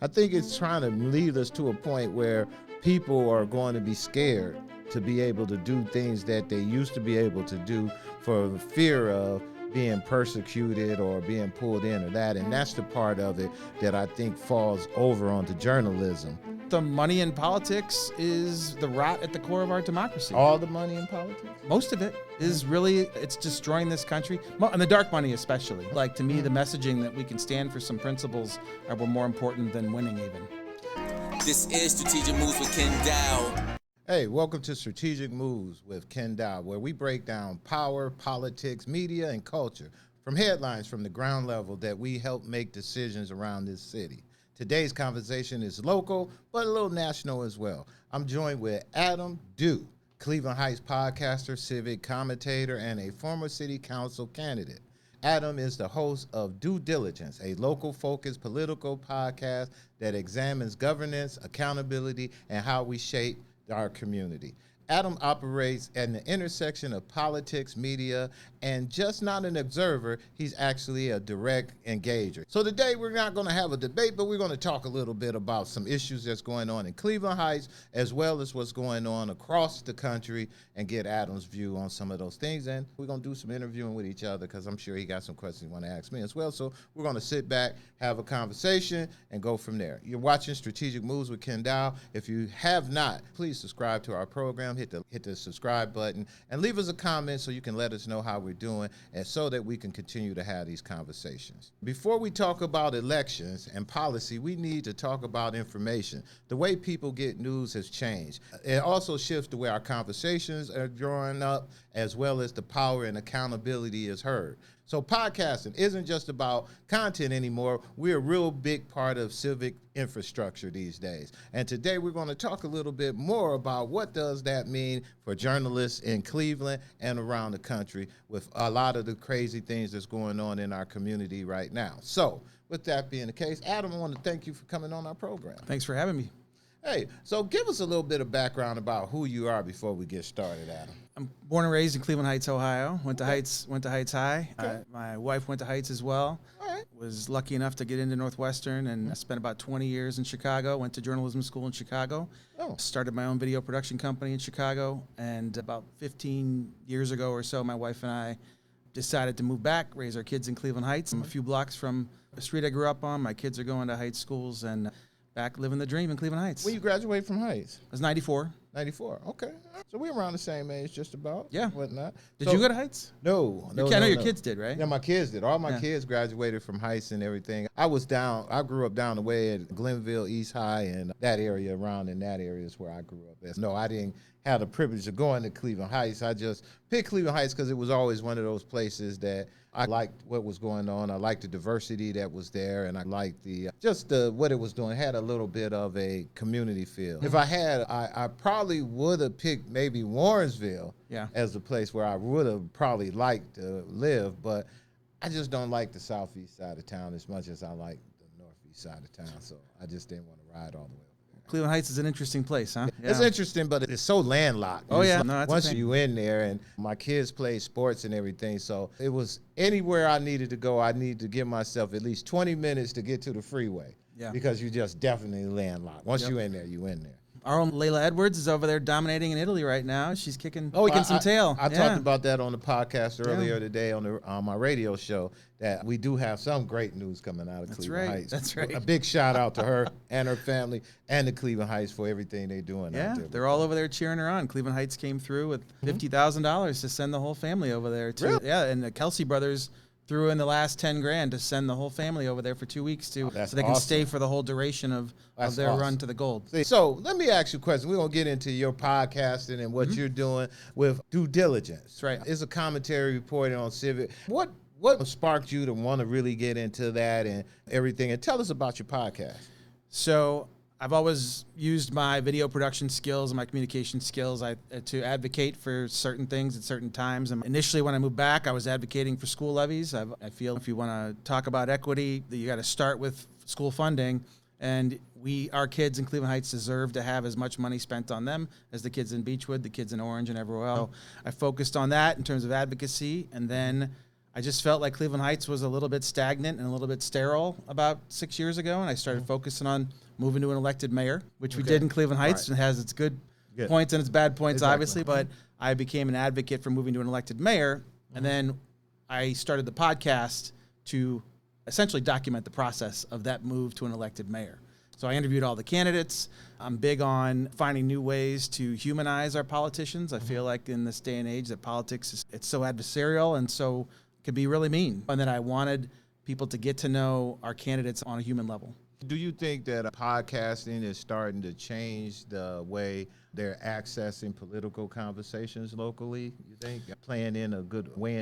I think it's trying to lead us to a point where people are going to be scared to be able to do things that they used to be able to do for the fear of being persecuted or being pulled in or that. And that's the part of it that I think falls over onto journalism. The money in politics is the rot at the core of our democracy. All the money in politics? Most of it is really, it's destroying this country. And the dark money especially. Like, to me, the messaging that we can stand for some principles are more important than winning even. This is Strategic Moves with Kenn Dowell. Hey, welcome to Strategic Moves with Kenn Dowell, where we break down power, politics, media, and culture from headlines from the ground level that we help make decisions around this city. Today's conversation is local, but a little national as well. I'm joined with Adam Dowell, Cleveland Heights podcaster, Civic commentator, and a former city council candidate. Adam is the host of Due Diligence, a local-focused political podcast that examines governance, accountability, and how we shape our community. Adam operates at the intersection of politics, media, and just not an observer, he's actually a direct engager. So today we're not going to have a debate, but we're going to talk a little bit about some issues that's going on in Cleveland Heights, as well as what's going on across the country, and get Adam's view on some of those things. And we're going to do some interviewing with each other because I'm sure he got some questions he want to ask me as well. So we're going to sit back, have a conversation, and go from there. You're watching Strategic Moves with Kenn Dowell. If you have not, please subscribe to our program. Hit the subscribe button and leave us a comment so you can let us know how we're doing and so that we can continue to have these conversations. Before we talk about elections and policy, we need to talk about information. The way people get news has changed. It also shifts the way our conversations are drawing up, as well as the power and accountability is heard. So podcasting isn't just about content anymore. We're a real big part of civic infrastructure these days. And today we're going to talk a little bit more about what does that mean for journalists in Cleveland and around the country with a lot of the crazy things that's going on in our community right now. So with that being the case, Adam, I want to thank you for coming on our program. Thanks for having me. Hey, so give us a little bit of background about who you are before we get started, Adam. I'm born and raised in Cleveland Heights, Ohio. Went to Okay. Heights High. Okay. My wife went to Heights as well. All right. Was lucky enough to get into Northwestern, and I spent about 20 years in Chicago. Went to journalism school in Chicago. Oh. Started my own video production company in Chicago, and about 15 years ago or so, my wife and I decided to move back, raise our kids in Cleveland Heights. I'm a few blocks from the street I grew up on. My kids are going to Heights schools, and back living the dream in Cleveland Heights. When you graduated from Heights? I was 94. 94. Okay. So we're around the same age, just about. Yeah. Whatnot. Did So- you go to Heights? No. I know your kids did, right? Yeah, my kids did. All my Yeah. kids graduated from Heights and everything. I grew up down the way at Glenville East High, and that area around in that area is where I grew up at. No, I didn't have the privilege of going to Cleveland Heights. I just picked Cleveland Heights because it was always one of those places that I liked what was going on. I liked the diversity that was there, and I liked what it was doing. It had a little bit of a community feel. If I had, I probably would have picked maybe Warrensville as the place where I would have probably liked to live, but I just don't like the southeast side of town as much as I like the northeast side of town, so I just didn't want to ride all the way. Cleveland Heights is an interesting place, huh? It's interesting, but it's so landlocked. Oh, yeah. It's No, that's once the thing. you in there, and my kids play sports and everything, so it was anywhere I needed to go, I needed to give myself at least 20 minutes to get to the freeway. Yeah. Because you just definitely landlocked. Once you in there, you in there. Our own Layla Edwards is over there dominating in Italy right now. She's kicking I- some tail. I Yeah. talked about that on the podcast earlier today on my radio show, that we do have some great news coming out of Cleveland right. Heights. That's right. A big shout out to her and her family and the Cleveland Heights for everything they're doing Yeah, out there. they're all over there cheering her on. Cleveland Heights came through with $50,000 to send the whole family over there too. Really? Yeah, and the Kelsey brothers threw in the last 10 grand to send the whole family over there for 2 weeks so That's they can awesome. stay for the whole duration of That's their awesome. run to the gold. So let me ask you a question. We're going to get into your podcasting and what you're doing with Due Diligence. That's right. It's a commentary reporting on Civic. What sparked you to want to really get into that and everything? And tell us about your podcast. So I've always used my video production skills and my communication skills to advocate for certain things at certain times. And initially, when I moved back, I was advocating for school levies. I feel if you want to talk about equity, that you got to start with school funding. And our kids in Cleveland Heights deserve to have as much money spent on them as the kids in Beechwood, the kids in Orange, and everywhere else. So I focused on that in terms of advocacy, and then I just felt like Cleveland Heights was a little bit stagnant and a little bit sterile about 6 years ago, and I started focusing on moving to an elected mayor, which we did in Cleveland Heights, and has its good points and its bad points, obviously, but I became an advocate for moving to an elected mayor, and then I started the podcast to essentially document the process of that move to an elected mayor. So I interviewed all the candidates. I'm big on finding new ways to humanize our politicians. I feel like in this day and age that politics it's so adversarial and so can be really mean. And then I wanted people to get to know our candidates on a human level. Do you think that podcasting is starting to change the way they're accessing political conversations locally? You think weighing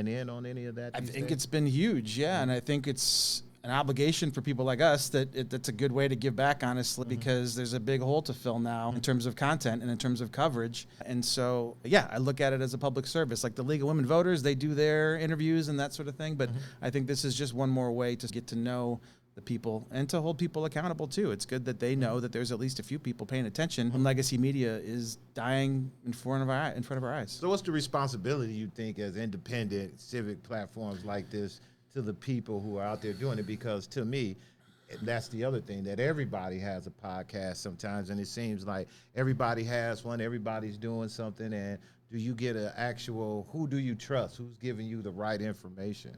in on any of that? I think it's been huge, yeah, and I think it's an obligation for people like us that's a good way to give back, honestly, because there's a big hole to fill now in terms of content and in terms of coverage. And so, yeah, I look at it as a public service. Like the League of Women Voters, they do their interviews and that sort of thing, but I think this is just one more way to get to know the people and to hold people accountable too. It's good that they know that there's at least a few people paying attention when legacy media is dying in front of our eyes. So what's the responsibility you think as independent civic platforms like this to the people who are out there doing it? Because to me, that's the other thing, that everybody has a podcast sometimes, and it seems like everybody has one, everybody's doing something, and do you get who do you trust? Who's giving you the right information?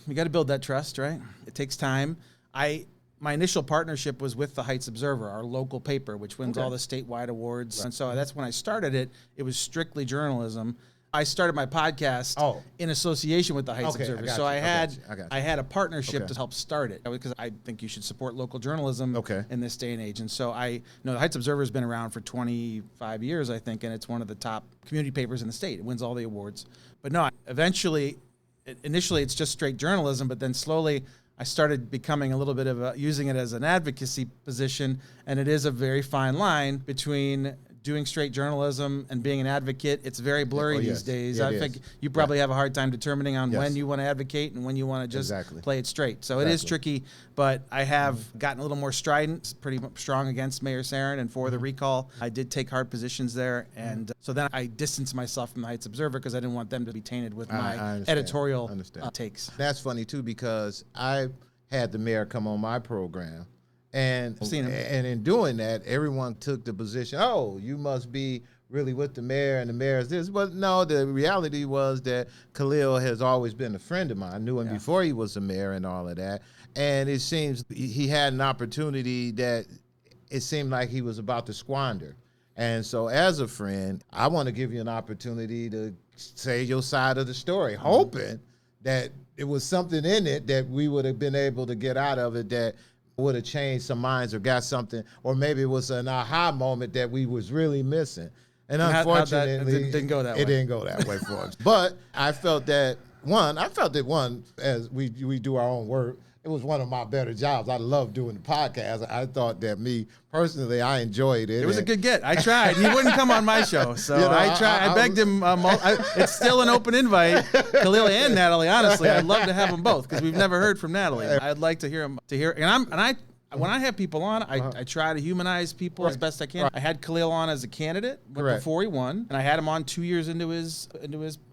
We got to build that trust, right? It takes time. My initial partnership was with the Heights Observer, our local paper, which wins all the statewide awards. Right. And so that's when I started it. It was strictly journalism. I started my podcast in association with the Heights Observer. So I had a partnership to help start it because I think you should support local journalism in this day and age. And so I know the Heights Observer has been around for 25 years, I think, and it's one of the top community papers in the state. It wins all the awards. But no, initially it's just straight journalism, but then slowly I started becoming a little bit of using it as an advocacy position, and it is a very fine line between doing straight journalism and being an advocate. It's very blurry these days. I think you probably have a hard time determining on when you want to advocate and when you want to just play it straight. So it is tricky, but I have gotten a little more strident, pretty strong against Mayor Sarin and for the recall. I did take hard positions there, and so then I distanced myself from the Heights Observer because I didn't want them to be tainted with my editorial takes. That's funny too, because I had the mayor come on my program, and in doing that, everyone took the position, oh, you must be really with the mayor, and the mayor is this. But no, the reality was that Khalil has always been a friend of mine. I knew him before he was the mayor and all of that. And it seems he had an opportunity that it seemed like he was about to squander. And so as a friend, I want to give you an opportunity to say your side of the story, hoping that it was something in it that we would have been able to get out of it that would have changed some minds or got something, or maybe it was an aha moment that we was really missing. And unfortunately, it didn't go that way. It didn't go that way for us. But I felt that as we do our own work, it was one of my better jobs. I love doing the podcast. I thought that me personally, I enjoyed it. It was a good get. I tried. He wouldn't come on my show, so I tried. I begged him. It's still an open invite, Khalil and Natalie. Honestly, I'd love to have them both because we've never heard from Natalie. I'd like to hear him. When I have people on, I try to humanize people as best I can. I had Khalil on as a candidate before he won, and I had him on 2 years into his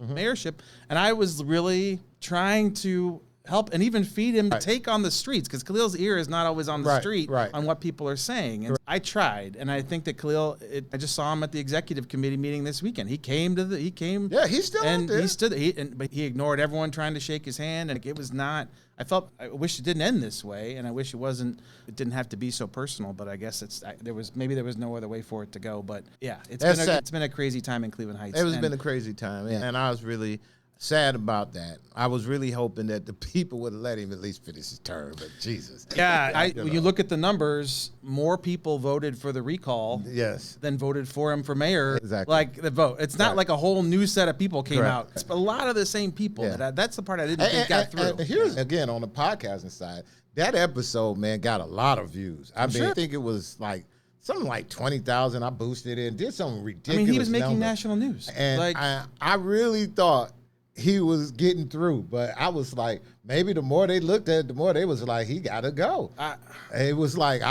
mayorship, and I was really trying to help and even feed him to take on the streets, because Khalil's ear is not always on the street on what people are saying. And I tried, and I think that Khalil, I just saw him at the executive committee meeting this weekend. He came. Yeah, he's still out there. But he ignored everyone trying to shake his hand, and it was not. I wish it didn't end this way, and I wish it didn't have to be so personal. But I guess there was no other way for it to go. But yeah, it's been a crazy time in Cleveland Heights. It's been a crazy time, and I was really sad about that. I was really hoping that the people would let him at least finish his term, but Jesus. Yeah, when you look at the numbers, more people voted for the recall than voted for him for mayor. Exactly. Like the vote. It's not like a whole new set of people came out. It's a lot of the same people. Yeah. That's the part I didn't think got through. And here's, again, on the podcasting side, that episode, man, got a lot of views. I think it was like something like 20,000. I boosted it, did something ridiculous. I mean, he was making national news. And I really thought he was getting through, but I was like, maybe the more they looked at it, the more they was like, he got to go. I was like,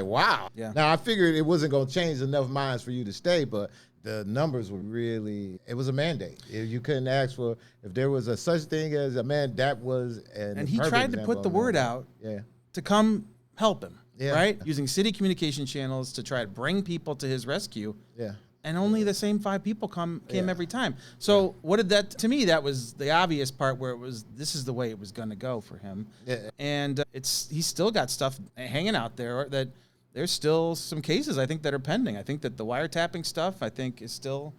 wow. Yeah. Now, I figured it wasn't going to change enough minds for you to stay, but the numbers were really, it was a mandate. You couldn't ask for, if there was a such thing as a man, that was and he tried to put the word out to come help him, right? Using city communication channels to try to bring people to his rescue. Yeah. And only the same 5 people came every time. So what did that, to me, that was the obvious part where it was, this is the way it was going to go for him. Yeah. And he's still got stuff hanging out there that there's still some cases, I think, that are pending. I think that the wiretapping stuff, I think, is still,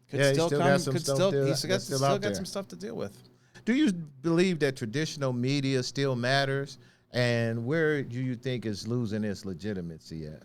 he's still got some stuff to deal with. Do you believe that traditional media still matters? And where do you think it's losing its legitimacy at?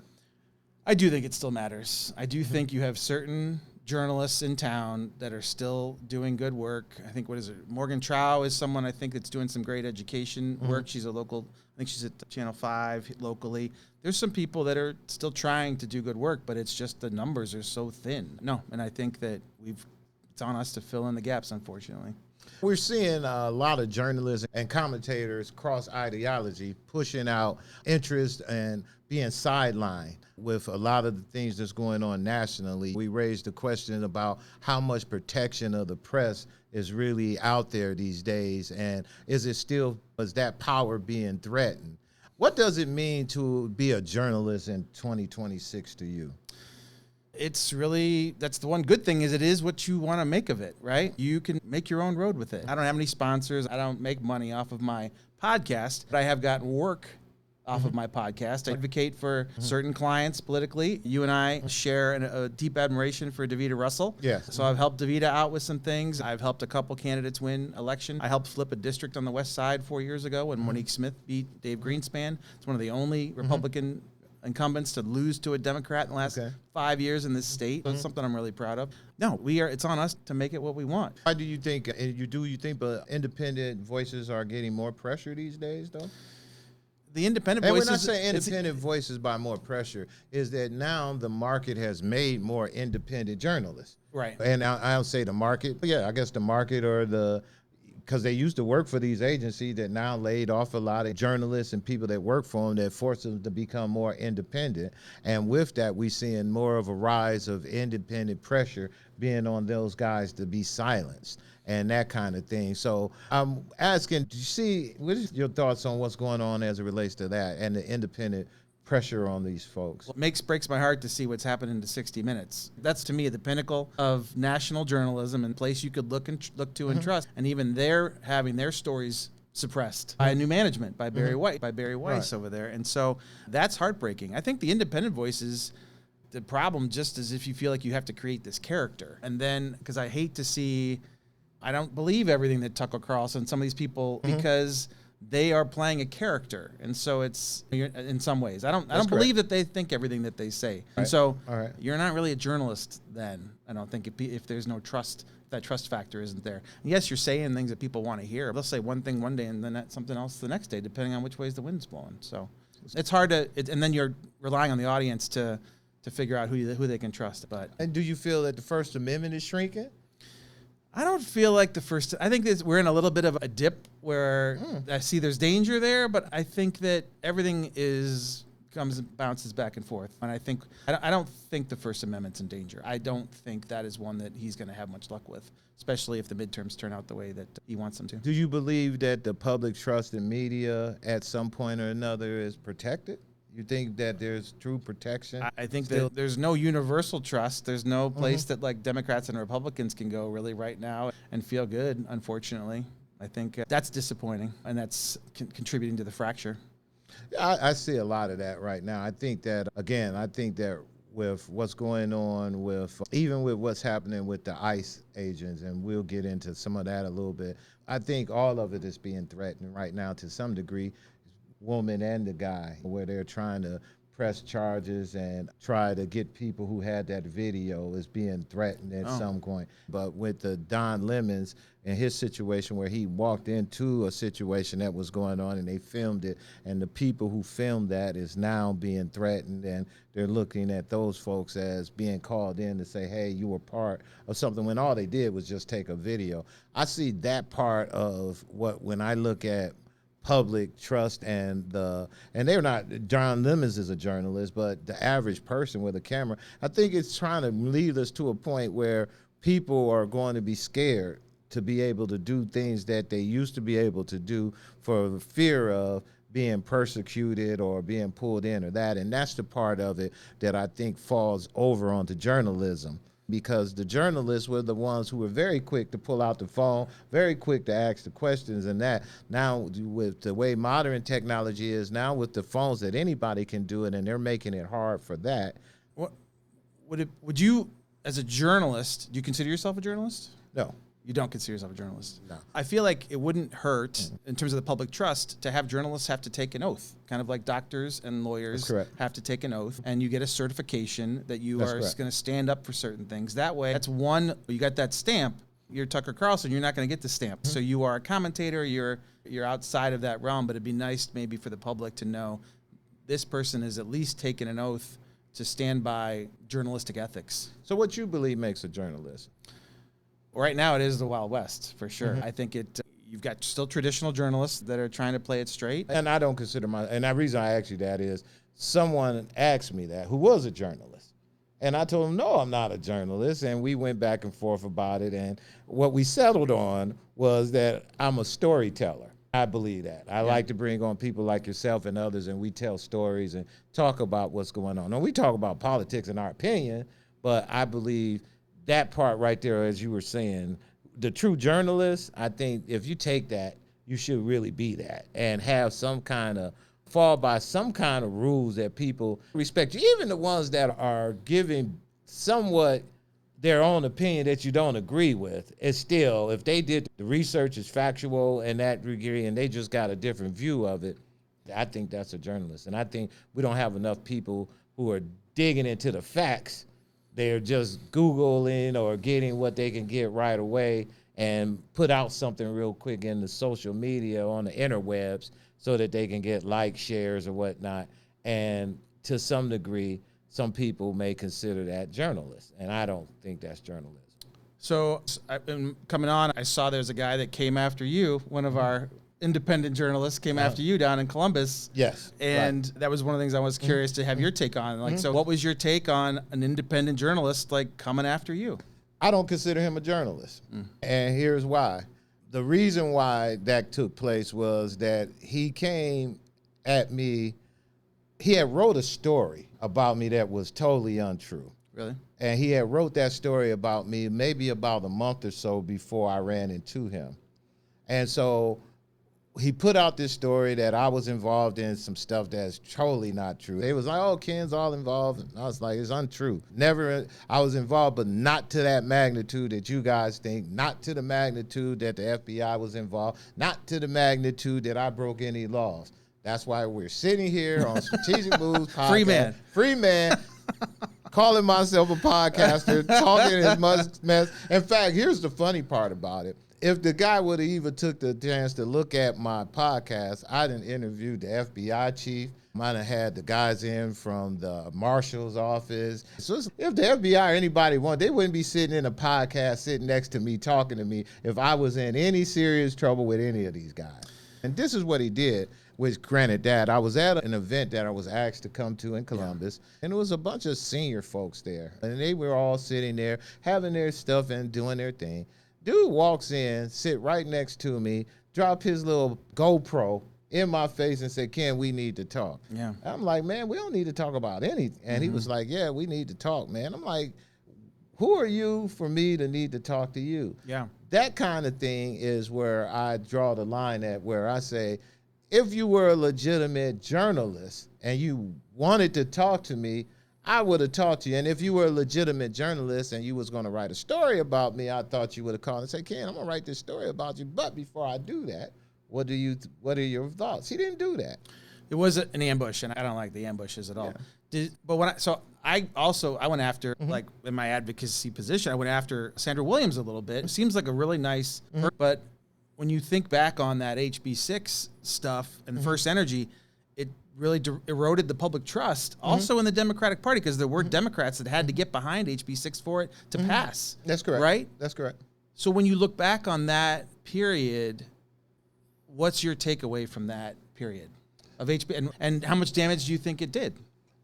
I do think it still matters. I do think you have certain journalists in town that are still doing good work. I think, Morgan Trow is someone I think that's doing some great education work. She's a local, I think she's at Channel 5 locally. There's some people that are still trying to do good work, but it's just the numbers are so thin. No, and I think that it's on us to fill in the gaps, unfortunately. We're seeing a lot of journalists and commentators cross ideology, pushing out interest and being sidelined with a lot of the things that's going on nationally. We raised the question about how much protection of the press is really out there these days, and is that power being threatened? What does it mean to be a journalist in 2026 to you? It's really, that's the one good thing, is it is what you want to make of it, right? You can make your own road with it. I don't have any sponsors. I don't make money off of my podcast, but I have gotten work off of my podcast. I advocate for certain clients politically. You and I share a deep admiration for Davita Russell. Yes. So I've helped Davita out with some things. I've helped a couple candidates win election. I helped flip a district on the west side 4 years ago when Monique Smith beat Dave Greenspan. It's one of the only Republican incumbents to lose to a Democrat in the last 5 years in this state. So it's something I'm really proud of. No, it's on us to make it what we want. Why do you think, independent voices are getting more pressure these days, though? The independent voices. And when I say independent voices by more pressure, is that now the market has made more independent journalists. Right. And I'll say the market, I guess the market because they used to work for these agencies that now laid off a lot of journalists and people that work for them, that forced them to become more independent. And with that, we're seeing more of a rise of independent pressure being on those guys to be silenced and that kind of thing. So I'm asking, what is your thoughts on what's going on as it relates to that and the independent pressure on these folks? What breaks my heart to see what's happening to 60 Minutes. That's, to me, the pinnacle of national journalism and place you could look to and trust. And even they're having their stories suppressed by new management, by Barry Weiss over there. And so that's heartbreaking. I think the independent voices, the problem just is if you feel like you have to create this character. And then, because I don't believe everything that Tucker Carlson and some of these people, because they are playing a character, and so it's in some ways. I don't believe that they think everything that they say, and so you're not really a journalist then. I don't think if there's no trust, if that trust factor isn't there. And yes, you're saying things that people want to hear. They'll say one thing one day and then something else the next day, depending on which ways the wind's blowing. So it's hard and then you're relying on the audience to figure out who they can trust. And do you feel that the First Amendment is shrinking? I don't feel like I think we're in a little bit of a dip where I see there's danger there, but I think that everything bounces back and forth. And I don't think the First Amendment's in danger. I don't think that is one that he's going to have much luck with, especially if the midterms turn out the way that he wants them to. Do you believe that the public trust in media at some point or another is protected? You think that there's true protection? I think that there's no universal trust. There's no place that like Democrats and Republicans can go really right now and feel good, unfortunately. I think that's disappointing, and that's contributing to the fracture. I see a lot of that right now. I think that with what's going on even with what's happening with the ICE agents, and we'll get into some of that a little bit, I think all of it is being threatened right now to some degree, woman and the guy, where they're trying to press charges and try to get people who had that video is being threatened at some point. But with the Don Lemons and his situation where he walked into a situation that was going on and they filmed it, and the people who filmed that is now being threatened, and they're looking at those folks as being called in to say, hey, you were part of something, when all they did was just take a video. I see that part of when I look at public trust and they're not, John Lemons is a journalist, but the average person with a camera, I think it's trying to lead us to a point where people are going to be scared to be able to do things that they used to be able to do for the fear of being persecuted or being pulled in or that. And that's the part of it that I think falls over onto journalism, because the journalists were the ones who were very quick to pull out the phone, very quick to ask the questions, and that. Now, with the way modern technology is now, with the phones, that anybody can do it, and they're making it hard for that. What would you, as a journalist, do you consider yourself a journalist? No. You don't consider yourself a journalist? No. I feel like it wouldn't hurt, in terms of the public trust, to have journalists have to take an oath, kind of like doctors and lawyers have to take an oath, and you get a certification that you are going to stand up for certain things. That way, that's one, you got that stamp. You're Tucker Carlson, you're not going to get the stamp. So you are a commentator, you're outside of that realm, but it'd be nice maybe for the public to know this person has at least taken an oath to stand by journalistic ethics. So what you believe makes a journalist? Right now, it is the Wild West, for sure. I think you've got still traditional journalists that are trying to play it straight. And I don't consider and the reason I asked you that is someone asked me that who was a journalist. And I told him, no, I'm not a journalist. And we went back and forth about it. And what we settled on was that I'm a storyteller. I believe that. I like to bring on people like yourself and others, and we tell stories and talk about what's going on. And we talk about politics in our opinion, but I believe that part right there, as you were saying, the true journalist, I think if you take that, you should really be that and have some kind of, fall by some kind of rules that people respect you. Even the ones that are giving somewhat their own opinion that you don't agree with, it's still, if they did the research is factual and that degree and they just got a different view of it, I think that's a journalist. And I think we don't have enough people who are digging into the facts. They're just Googling or getting what they can get right away and put out something real quick in the social media on the interwebs so that they can get likes, shares, or whatnot. And to some degree, some people may consider that journalist, and I don't think that's journalism. So coming on, I saw there's a guy that came after you, one of our independent journalists came after you down in Columbus. Yes. And that was one of the things I was curious to have your take on. Like, so what was your take on an independent journalist, like, coming after you? I don't consider him a journalist. And here's why. The reason why that took place was that he came at me. He had wrote a story about me that was totally untrue. Really? And he had wrote that story about me maybe about a month or so before I ran into him. And so he put out this story that I was involved in some stuff that's totally not true. They was like, oh, Kenn's all involved. And I was like, it's untrue. Never, I was involved, but not to that magnitude that you guys think, not to the magnitude that the FBI was involved, not to the magnitude that I broke any laws. That's why we're sitting here on Strategic Moves podcast. Free man. Calling myself a podcaster, talking as much mess. In fact, here's the funny part about it. If the guy would have even took the chance to look at my podcast, I done interviewed the FBI chief. Might have had the guys in from the marshal's office. So if the FBI or anybody wanted, they wouldn't be sitting in a podcast, sitting next to me, talking to me if I was in any serious trouble with any of these guys. And this is what he did. Which, granted that, I was at an event that I was asked to come to in Columbus, and there was a bunch of senior folks there. And they were all sitting there, having their stuff and doing their thing. Dude walks in, sit right next to me, drop his little GoPro in my face and say, Kenn, we need to talk. Yeah. I'm like, man, we don't need to talk about anything. And he was like, yeah, we need to talk, man. I'm like, who are you for me to need to talk to you? Yeah. That kind of thing is where I draw the line at, where I say, if you were a legitimate journalist and you wanted to talk to me, I would have talked to you. And if you were a legitimate journalist and you was going to write a story about me, I thought you would have called and said, Kenn, I'm going to write this story about you. But before I do that, what are your thoughts? He didn't do that. It was an ambush, and I don't like the ambushes at all. Yeah. But I went after, like, in my advocacy position, I went after Sandra Williams a little bit. It seems like a really nice, but when you think back on that HB6 stuff and First Energy, it really eroded the public trust also in the Democratic Party, because there were Democrats that had to get behind HB6 for it to pass. That's correct. Right? That's correct. So when you look back on that period, What's your takeaway from that period of HB, and how much damage do you think it did?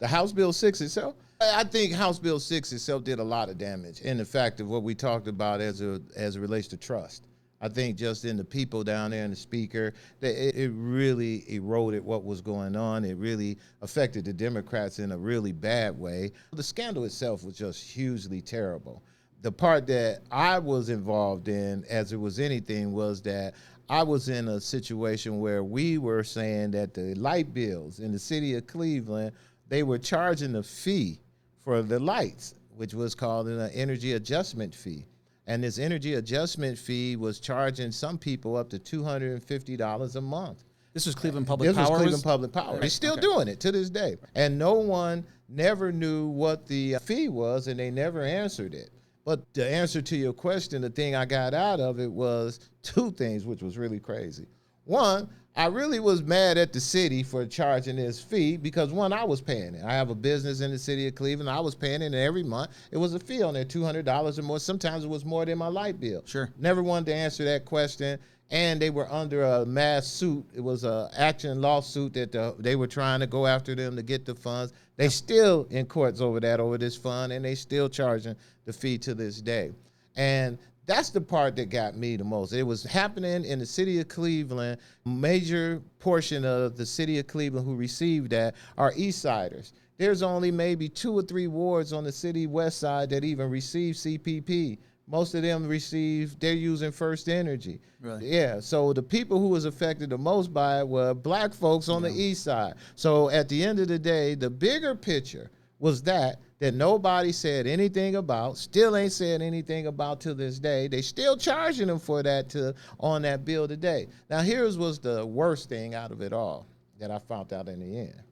The House Bill 6 itself? I think House Bill 6 itself did a lot of damage in the fact of what we talked about as it relates to trust. I think just in the people down there and the speaker, it really eroded what was going on. It really affected the Democrats in a really bad way. The scandal itself was just hugely terrible. The part that I was involved in, as it was anything, was that I was in a situation where we were saying that the light bills in the city of Cleveland, they were charging a fee for the lights, which was called an energy adjustment fee. And this energy adjustment fee was charging some people up to $250 a month. This was Cleveland Public Power? This was Cleveland Public Power. They're still doing it to this day. And no one never knew what the fee was, and they never answered it. But the answer to your question, the thing I got out of it was two things, which was really crazy. One, I really was mad at the city for charging this fee because, one, I was paying it. I have a business in the city of Cleveland. I was paying it, and every month it was a fee on there, $200 or more. Sometimes it was more than my light bill. Sure. Never wanted to answer that question, and they were under a mass suit. It was an action lawsuit that they were trying to go after them to get the funds. They still in courts over this fund, and they still charging the fee to this day. And that's the part that got me the most. It was happening in the city of Cleveland. Major portion of the city of Cleveland who received that are East Siders. There's only maybe 2 or 3 wards on the city west side that even receive CPP. Most of them they're using First Energy. Really? Yeah, so the people who was affected the most by it were black folks on the east side. So at the end of the day, the bigger picture was that nobody said anything about, still ain't said anything about to this day. They still charging them for that on that bill today. Now, here's was the worst thing out of it all that I found out in the end.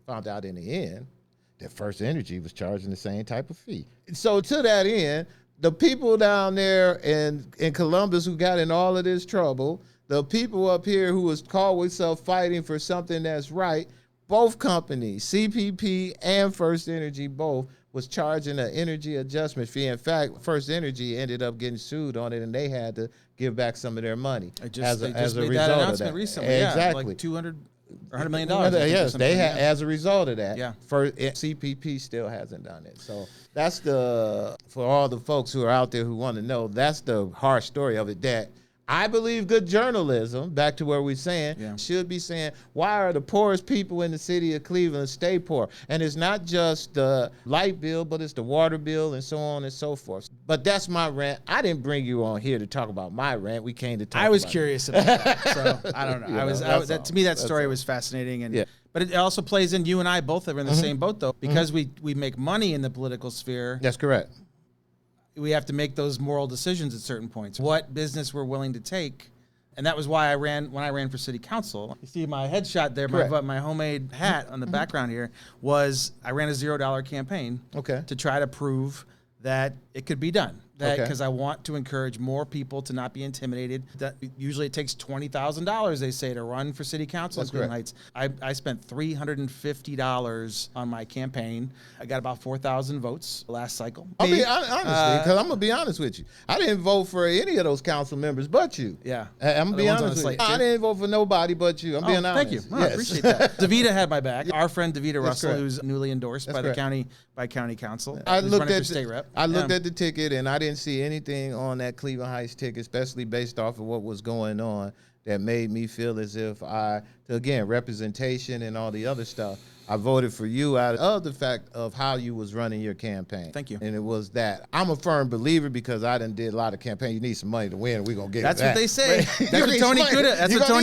Found out in the end that First Energy was charging the same type of fee. So to that end, the people down there in Columbus who got in all of this trouble, the people up here who was called themselves fighting for something that's right, both companies, CPP and First Energy, both was charging an energy adjustment fee. In fact, First Energy ended up getting sued on it, and they had to give back some of their money They just as a made result that of announcement that. recently. Exactly. Yeah, like $200 or $100 million. Yes, they had as a result of that. Yeah. CPP still hasn't done it. So that's for all the folks who are out there who want to know, that's the harsh story of it. That I believe good journalism, back to where we're saying, should be saying, why are the poorest people in the city of Cleveland stay poor? And it's not just the light bill, but it's the water bill and so on and so forth. But that's my rant. I didn't bring you on here to talk about my rant. We came to talk about I was curious about that, so I don't know. To me, that story all. was fascinating. And but it also plays in, you and I both are in the same boat, though, because we make money in the political sphere. That's correct. We have to make those moral decisions at certain points. What business we're willing to take. And that was why when I ran for city council. You see my headshot there, my homemade hat on the background here, was I ran a $0 campaign to try to prove that it could be done. Because I want to encourage more people to not be intimidated. That usually it takes $20,000, they say, to run for city council in Cleveland Heights. I spent $350 on my campaign. I got about 4,000 votes last cycle. Honestly, because I'm gonna be honest with you, I didn't vote for any of those council members but you. Yeah, I'm gonna be honest with you. I didn't vote for nobody but you. I'm being honest. Thank you. I appreciate that. Davita had my back. Our friend Davita Russell, who's newly endorsed by the county council. I looked at state rep. I looked at the ticket, and I didn't see anything on that Cleveland Heights ticket, especially based off of what was going on, that made me feel as if representation and all the other stuff. I voted for you out of the fact of how you was running your campaign. Thank you. And it was that. I'm a firm believer because I done did a lot of campaigns. You need some money to win, and we're going to get That's it back. what they say. That's what Tony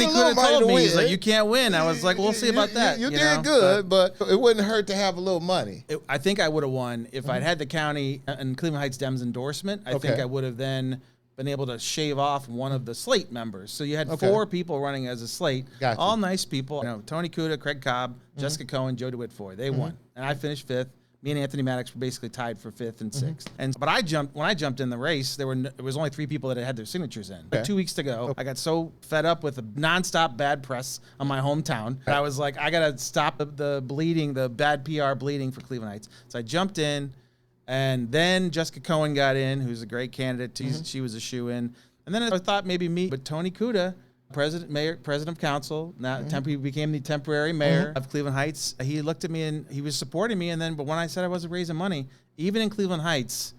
Kuda told me. He's like, you can't win. I was like, we'll see about that. You did good, but it wouldn't hurt to have a little money. I think I would have won if I'd had the county and Cleveland Heights Dems endorsement. I think I would have then been able to shave off one of the slate members. So you had 4 people running as a slate, all nice people. Tony Kuda, Craig Cobb, Jessica Cohen, Joe DeWitt Foy. They won, and I finished 5th. Me and Anthony Maddox were basically tied for 5th and 6th. But when I jumped in the race, there was only 3 people that had their signatures in. 2 weeks to go, I got so fed up with the nonstop bad press on my hometown that I was like, I gotta stop the bleeding, the bad PR bleeding for Cleveland Heights. So I jumped in. And then Jessica Cohen got in, who's a great candidate. She was a shoo-in. And then I thought maybe me, but Tony Kuda president of council. Now he became the temporary mayor of Cleveland Heights. He looked at me and he was supporting me. And then, but when I said I wasn't raising money, even in Cleveland Heights,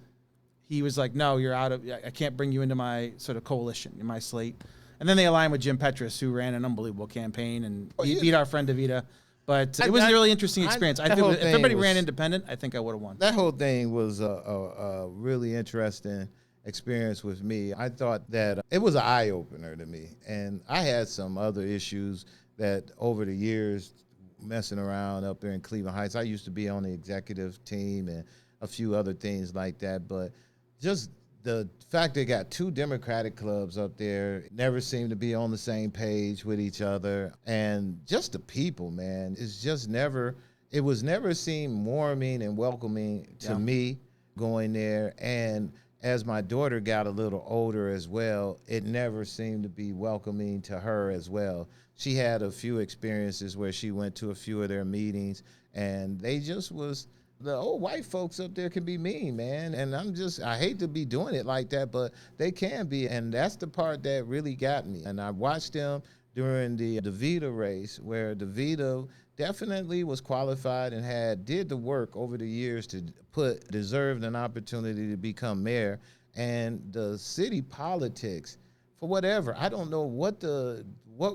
he was like, "No, you're out of. I can't bring you into my sort of coalition, in my slate." And then they aligned with Jim Petrus, who ran an unbelievable campaign and he beat our friend DeVita. But it was a really interesting experience. I think if everybody ran independent, I think I would have won. That whole thing was a really interesting experience with me. I thought that it was an eye-opener to me. And I had some other issues that over the years, messing around up there in Cleveland Heights, I used to be on the executive team and a few other things like that. But just the fact they got two Democratic clubs up there, never seemed to be on the same page with each other. And just the people, man, it was never seemed warming and welcoming to me going there. And as my daughter got a little older as well, it never seemed to be welcoming to her as well. She had a few experiences where she went to a few of their meetings and they just was, the old white folks up there can be mean, man. And I hate to be doing it like that, but they can be. And that's the part that really got me. And I watched them during the DeVita race, where DeVita definitely was qualified and did the work over the years to deserved an opportunity to become mayor. And the city politics, for whatever, I don't know what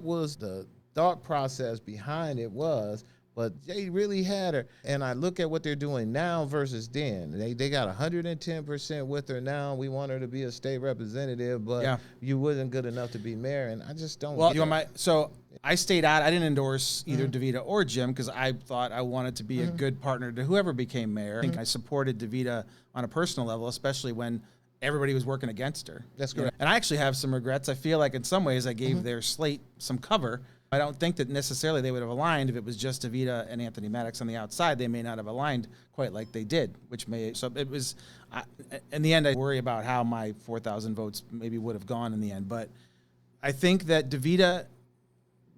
was the thought process behind it was, but they really had her. And I look at what they're doing now versus then. They got 110% with her now. We want her to be a state representative, but you wasn't good enough to be mayor. And I just don't. Well, so I stayed out. I didn't endorse either DeVita or Jim because I thought I wanted to be a good partner to whoever became mayor. I think I supported DeVita on a personal level, especially when everybody was working against her. That's correct. And I actually have some regrets. I feel like in some ways I gave their slate some cover. I don't think that necessarily they would have aligned if it was just DeVita and Anthony Maddox on the outside. They may not have aligned quite like they did, so it was, in the end, I worry about how my 4,000 votes maybe would have gone in the end. But I think that DeVita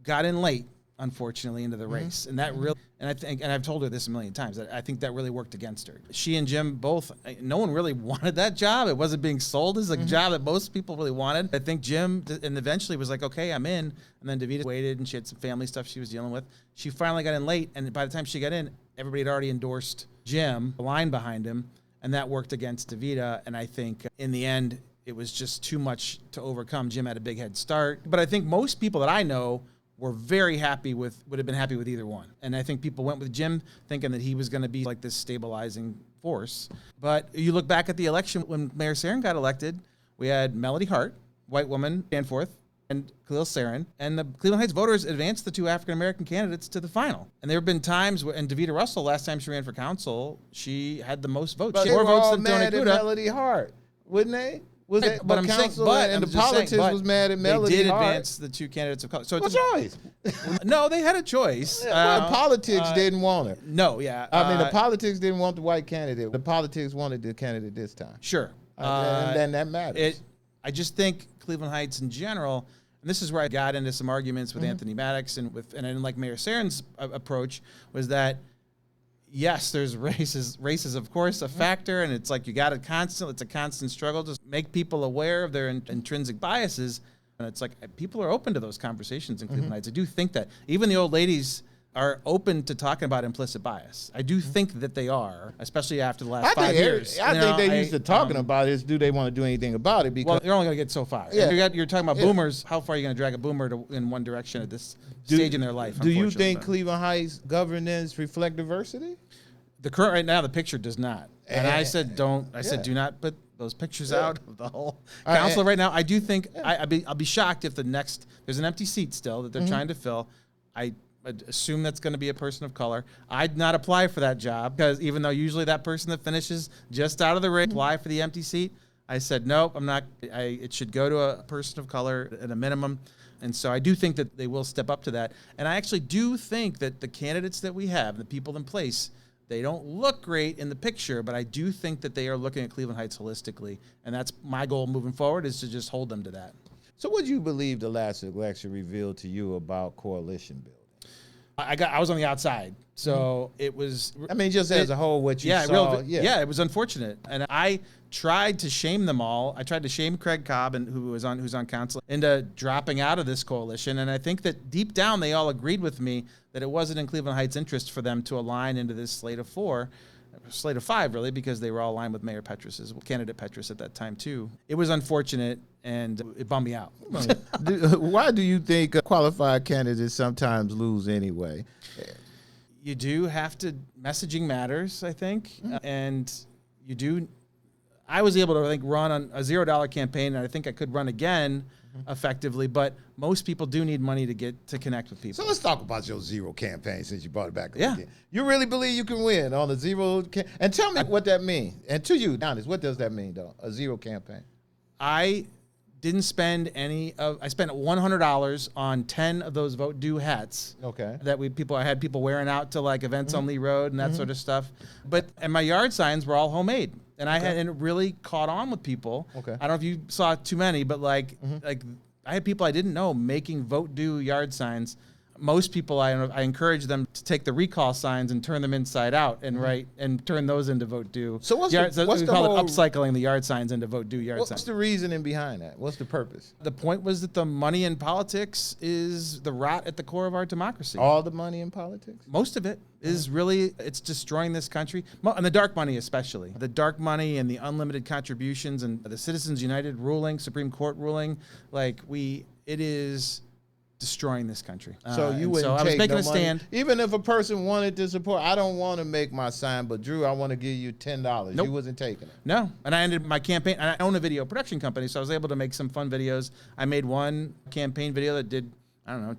got in late, unfortunately, into the race. And that really, and I've told her this a million times, that I think that really worked against her. She and Jim both, no one really wanted that job. It wasn't being sold as a job that most people really wanted. I think Jim, and eventually was like, okay, I'm in. And then DeVita waited, and she had some family stuff she was dealing with. She finally got in late, and by the time she got in, everybody had already endorsed Jim, the line behind him, and that worked against DeVita. And I think in the end, it was just too much to overcome. Jim had a big head start. But I think most people that I know were very happy would have been happy with either one. And I think people went with Jim thinking that he was going to be like this stabilizing force. But you look back at the election when Mayor Sarin got elected, we had Melody Hart, white woman, Danforth, and Khalil Sarin. And the Cleveland Heights voters advanced the two African-American candidates to the final. And there have been times and DeVita Russell, last time she ran for council, she had the most votes. She had more votes than Tony Kuda. Melody Hart, wouldn't they? Was it? But I'm saying, and the politics was mad at Melody They did Hart. advance the two candidates of color. So What choice? No, they had a choice. Politics didn't want her. No, yeah. I mean, the politics didn't want the white candidate. The politics wanted the candidate this time. Sure. And then that matters. I just think Cleveland Heights in general, and this is where I got into some arguments with Anthony Maddox and I didn't like Mayor Sarin's approach, was that yes, there's races of course a factor, and it's like it's a constant struggle to make people aware of their intrinsic biases, and it's like people are open to those conversations in Cleveland Heights. I do think that even the old ladies are open to talking about implicit bias. I do think that they are, especially after the last 5 years. I think they're used to talking about it. Do they want to do anything about it? Because they're only going to get so far. Yeah. You're talking about boomers. How far are you going to drag a boomer in one direction at this stage in their life? Do you think Cleveland Heights governance reflect diversity? The current right now, the picture does not. And I said do not put those pictures out of the whole council right now. I do think I'll be shocked if there's an empty seat still that they're trying to fill. I assume that's going to be a person of color. I'd not apply for that job because even though usually that person that finishes just out of the race apply for the empty seat, I said nope. I'm not. It should go to a person of color at a minimum. And so I do think that they will step up to that. And I actually do think that the candidates that we have, the people in place, they don't look great in the picture, but I do think that they are looking at Cleveland Heights holistically. And that's my goal moving forward, is to just hold them to that. So what do you believe the last election revealed to you about coalition building? I was on the outside, so it was. I mean, just as a whole, what you saw. It was unfortunate, and I tried to shame them all. I tried to shame Craig Cobb, and who's on council, into dropping out of this coalition. And I think that deep down they all agreed with me that it wasn't in Cleveland Heights' interest for them to align into this slate of five, really, because they were all aligned with Mayor Petrus's candidate Petrus at that time too. It was unfortunate, and it bummed me out. Why do you think qualified candidates sometimes lose anyway? You do have to. Messaging matters, I think, and you do. I was able to, I think, run on a $0 campaign, and I think I could run again effectively. But most people do need money to connect with people. So let's talk about your zero campaign since you brought it back up Yeah. again. You really believe you can win on a zero? And tell me what that means. And to you, honest, what does that mean, though? A zero campaign. I didn't spend I spent $100 on 10 of those vote due hats. Okay. I had people wearing out to like events on Lee Road and that sort of stuff. And my yard signs were all homemade. And and it really caught on with people. Okay. I don't know if you saw too many, but like I had people I didn't know making vote due yard signs. Most people, I encourage them to take the recall signs and turn them inside out and write and turn those into vote due. So what's the call it upcycling the yard signs into vote due yard signs. What's the reasoning behind that? What's the purpose? The point was that the money in politics is the rot at the core of our democracy. All the money in politics? Most of it is really, it's destroying this country. And the dark money especially. The dark money and the unlimited contributions and the Citizens United ruling, Supreme Court ruling, it is destroying this country. So you wouldn't I was take making no a money. stand. Even if a person wanted to support, I don't want to make my sign, but Drew, I want to give you $10. Nope. You wasn't taking it. No. And I ended my campaign, and I own a video production company, so I was able to make some fun videos. I made one campaign video that did,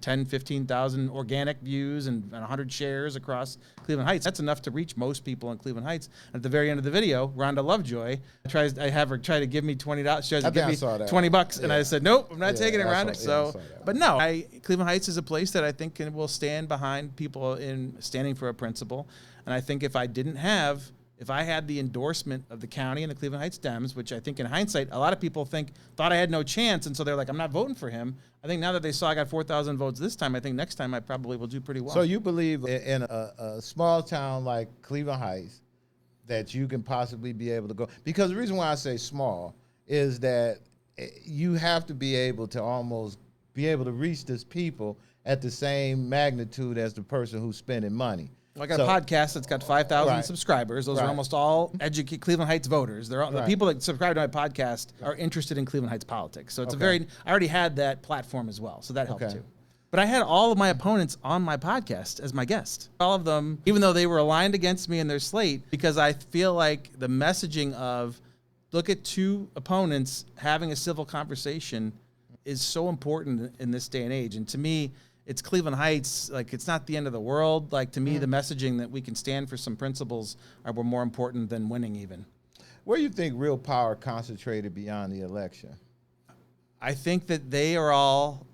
10, 15,000 organic views and 100 shares across Cleveland Heights. That's enough to reach most people in Cleveland Heights. At the very end of the video, Rhonda Lovejoy I have her try to give me $20. She tries to give me $20, and I said, nope, I'm not taking it, Rhonda. But no, Cleveland Heights is a place that I think will stand behind people in standing for a principle. And I think if I had the endorsement of the county and the Cleveland Heights Dems, which I think in hindsight, a lot of people thought I had no chance, and so they're like, I'm not voting for him. I think now that they saw I got 4,000 votes this time, I think next time I probably will do pretty well. So you believe in a small town like Cleveland Heights that you can possibly be able to go? Because the reason why I say small is that you have to be able to almost be able to reach these people at the same magnitude as the person who's spending money. I got a podcast that's got 5,000 subscribers. Those are almost all Cleveland Heights voters. They're all, the people that subscribe to my podcast are interested in Cleveland Heights politics. So it's I already had that platform as well. So that helped too. But I had all of my opponents on my podcast as my guest. All of them, even though they were aligned against me in their slate, because I feel like the messaging of look at two opponents having a civil conversation is so important in this day and age. And to me, it's Cleveland Heights, it's not the end of the world. To me, the messaging that we can stand for some principles were more important than winning even. Where do you think real power concentrated beyond the election? I think that they are all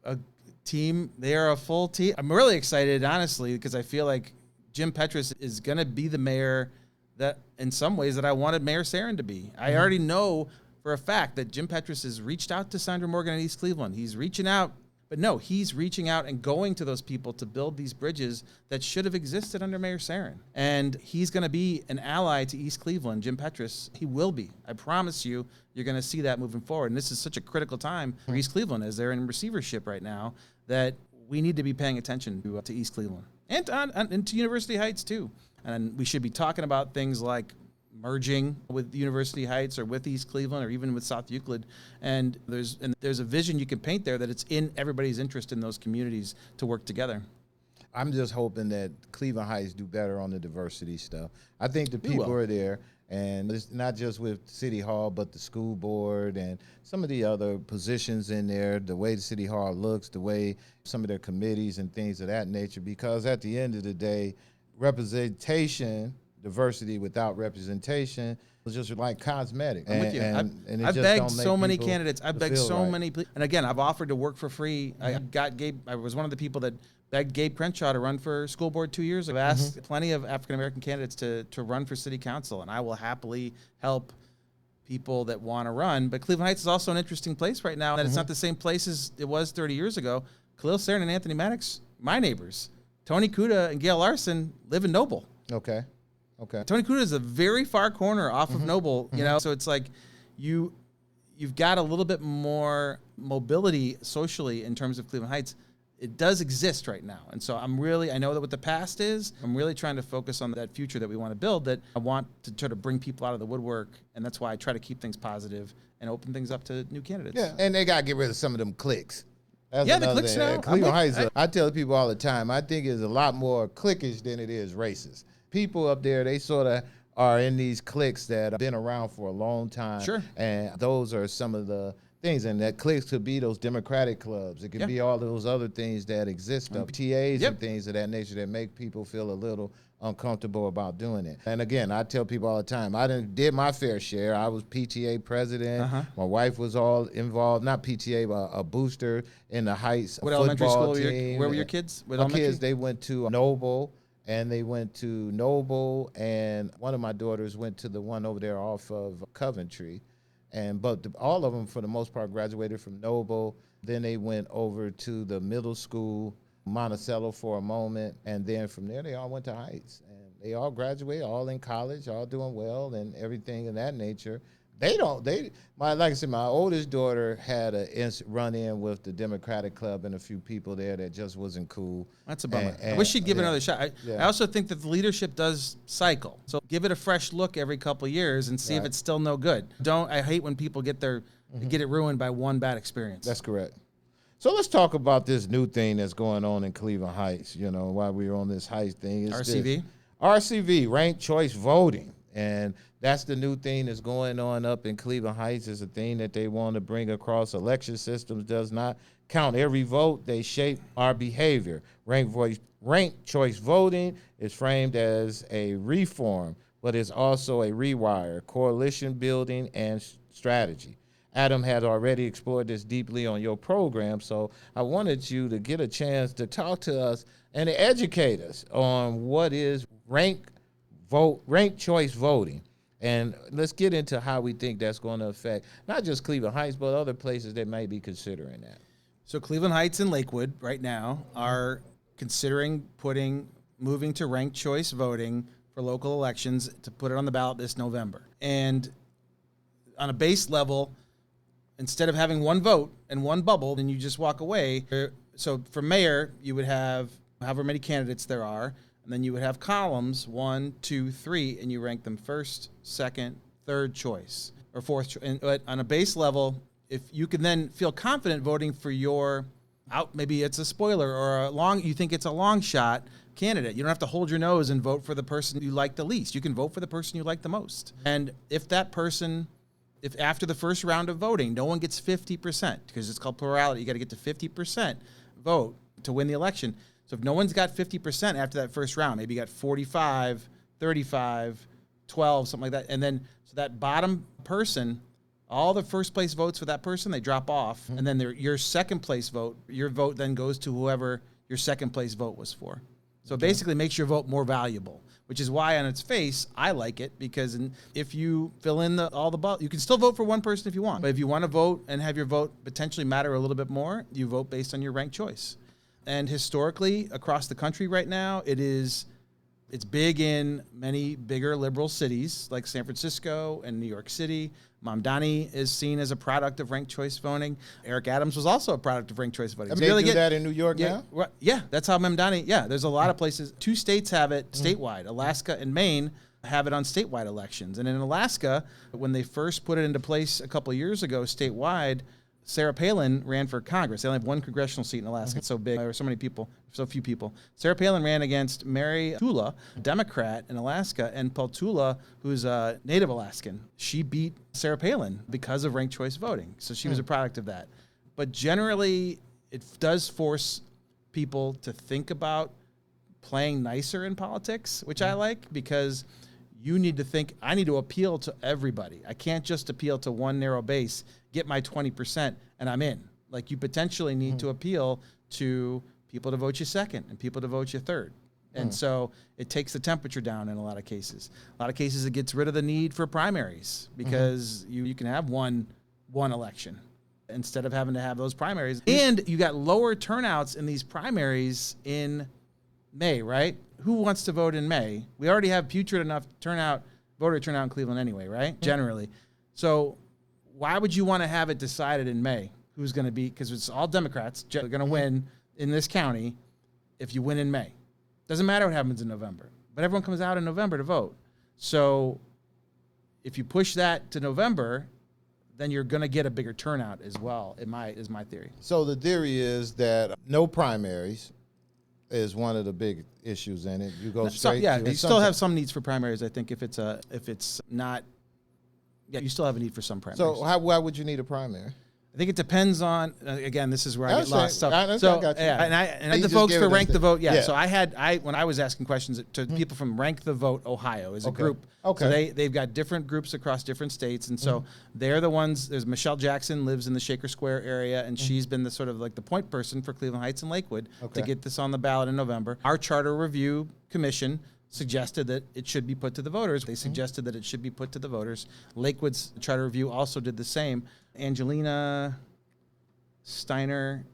a team. They are a full team. I'm really excited, honestly, because I feel like Jim Petrus is going to be the mayor that, in some ways, that I wanted Mayor Sarin to be. I already know for a fact that Jim Petrus has reached out to Sandra Morgan in East Cleveland. He's reaching out. But no, he's reaching out and going to those people to build these bridges that should have existed under Mayor Sarin. And he's going to be an ally to East Cleveland, Jim Petrus. He will be. I promise you, you're going to see that moving forward. And this is such a critical time for East Cleveland as they're in receivership right now that we need to be paying attention to East Cleveland and to University Heights too. And we should be talking about things like merging with University Heights or with East Cleveland or even with South Euclid. And there's a vision you can paint there that it's in everybody's interest in those communities to work together. I'm just hoping that Cleveland Heights do better on the diversity stuff. I think the people are there, and it's not just with City Hall, but the school board and some of the other positions in there, the way the City Hall looks, the way some of their committees and things of that nature, because at the end of the day, diversity without representation was just like cosmetic. I'm with you. I've begged so many candidates. I've begged so many. And again, I've offered to work for free. I was one of the people that begged Gabe Crenshaw to run for school board 2 years ago. I've asked plenty of African-American candidates to run for city council, and I will happily help people that want to run. But Cleveland Heights is also an interesting place right now, and it's not the same place as it was 30 years ago. Khalil Sarin and Anthony Maddox my neighbors. Tony Kuda and Gail Larson live in Noble. Okay. Tony Kuda is a very far corner off of Noble, you know, so it's like you've got a little bit more mobility socially in terms of Cleveland Heights. It does exist right now. And so I know that what the past is, I'm really trying to focus on that future that we want to build, that I want to try to bring people out of the woodwork. And that's why I try to keep things positive and open things up to new candidates. Yeah, and they got to get rid of some of them cliques. That's the another cliques thing. now. Cleveland Heights, I tell people all the time, I think it's a lot more cliquish than it is racist. People up there, they sort of are in these cliques that have been around for a long time. Sure. And those are some of the things. And that cliques could be those Democratic clubs. It could be all those other things that exist up, TAs and things of that nature that make people feel a little uncomfortable about doing it. And again, I tell people all the time, I did my fair share. I was PTA president. My wife was all involved, not PTA, but a booster in the Heights What football elementary school team. where were your kids? My kids, they went to Noble. And they went to Noble, and one of my daughters went to the one over there off of Coventry. But all of them, for the most part, graduated from Noble. Then they went over to the middle school, Monticello, for a moment. And then from there, they all went to Heights. And they all graduated, all in college, all doing well and everything of that nature. Like I said, my oldest daughter had a run-in with the Democratic Club and a few people there that just wasn't cool. That's a bummer. I wish she'd give it another shot. I also think that the leadership does cycle. So give it a fresh look every couple of years and see if it's still no good. I hate when people get it ruined by one bad experience. That's correct. So let's talk about this new thing that's going on in Cleveland Heights, you know, while we're on this Heights thing. RCV, ranked choice voting. And that's the new thing that's going on up in Cleveland Heights. Is a thing that they want to bring across. Election systems does not count every vote. They shape our behavior. Ranked choice voting is framed as a reform, but it's also a rewire, coalition building, and strategy. Adam had already explored this deeply on your program, so I wanted you to get a chance to talk to us and to educate us on what is ranked choice voting. And let's get into how we think that's going to affect not just Cleveland Heights, but other places that may be considering that. So Cleveland Heights and Lakewood right now are considering moving to ranked choice voting for local elections to put it on the ballot this November. And on a base level, instead of having one vote and one bubble, then you just walk away. So for mayor, you would have however many candidates there are, and then you would have columns, 1, 2, 3, and you rank them first, second, third choice, or fourth choice. But on a base level, if you can then feel confident voting for maybe it's a spoiler or you think it's a long shot candidate. You don't have to hold your nose and vote for the person you like the least. You can vote for the person you like the most. And if after the first round of voting, no one gets 50%, because it's called plurality, you got to get to 50% vote to win the election. So if no one's got 50% after that first round, maybe you got 45, 35, 12, something like that. And then, so that bottom person, all the first place votes for that person, they drop off. And then your second place vote, your vote then goes to whoever your second place vote was for. So it basically makes your vote more valuable, which is why on its face, I like it, because if you fill in you can still vote for one person if you want. But if you want to vote and have your vote potentially matter a little bit more, you vote based on your ranked choice. And historically, across the country right now, it's big in many bigger liberal cities like San Francisco and New York City. Mamdani is seen as a product of ranked choice voting. Eric Adams was also a product of ranked choice voting. They do that in New York now? Yeah, that's how Mamdani, there's a lot of places. 2 states have it statewide. Alaska and Maine have it on statewide elections. And in Alaska, when they first put it into place a couple of years ago statewide, Sarah Palin ran for Congress. They only have one congressional seat in Alaska. It's so big. There are so few people. Sarah Palin ran against Mary Tula, a Democrat in Alaska, and Paul Tula, who's a native Alaskan. She beat Sarah Palin because of ranked choice voting. So she was a product of that. But generally, it does force people to think about playing nicer in politics, which I like, because you need to think, I need to appeal to everybody. I can't just appeal to one narrow base, get my 20%, and I'm in. Like, you potentially need to appeal to people to vote you second and people to vote you third. And so it takes the temperature down in a lot of cases. A lot of cases, it gets rid of the need for primaries, because you can have one election. instead of having to have those primaries. And you got lower turnouts in these primaries in May, right? Who wants to vote in May? We already have putrid enough voter turnout in Cleveland anyway, right? Generally. So why would you want to have it decided in May? Who's going to be, because it's all Democrats are going to win in this county if you win in May. Doesn't matter what happens in November, but everyone comes out in November to vote. So if you push that to November, then you're going to get a bigger turnout as well, is my theory. So the theory is that no primaries is one of the big issues in it. You go straight. You still have some needs for primaries. I think if it's not, you still have a need for some primaries. So why would you need a primary? I think it depends on, again, this is where I get lost. So, I got you. And I the folks for Rank the Vote. So when I was asking questions to people from Rank the Vote Ohio as a group. Okay. So they've got different groups across different states. And so they're the ones, there's Michelle Jackson lives in the Shaker Square area, and she's been the sort of like the point person for Cleveland Heights and Lakewood to get this on the ballot in November. Our Charter Review Commission suggested that it should be put to the voters. They suggested that it should be put to the voters. Lakewood's Charter Review also did the same. Angelina Steiner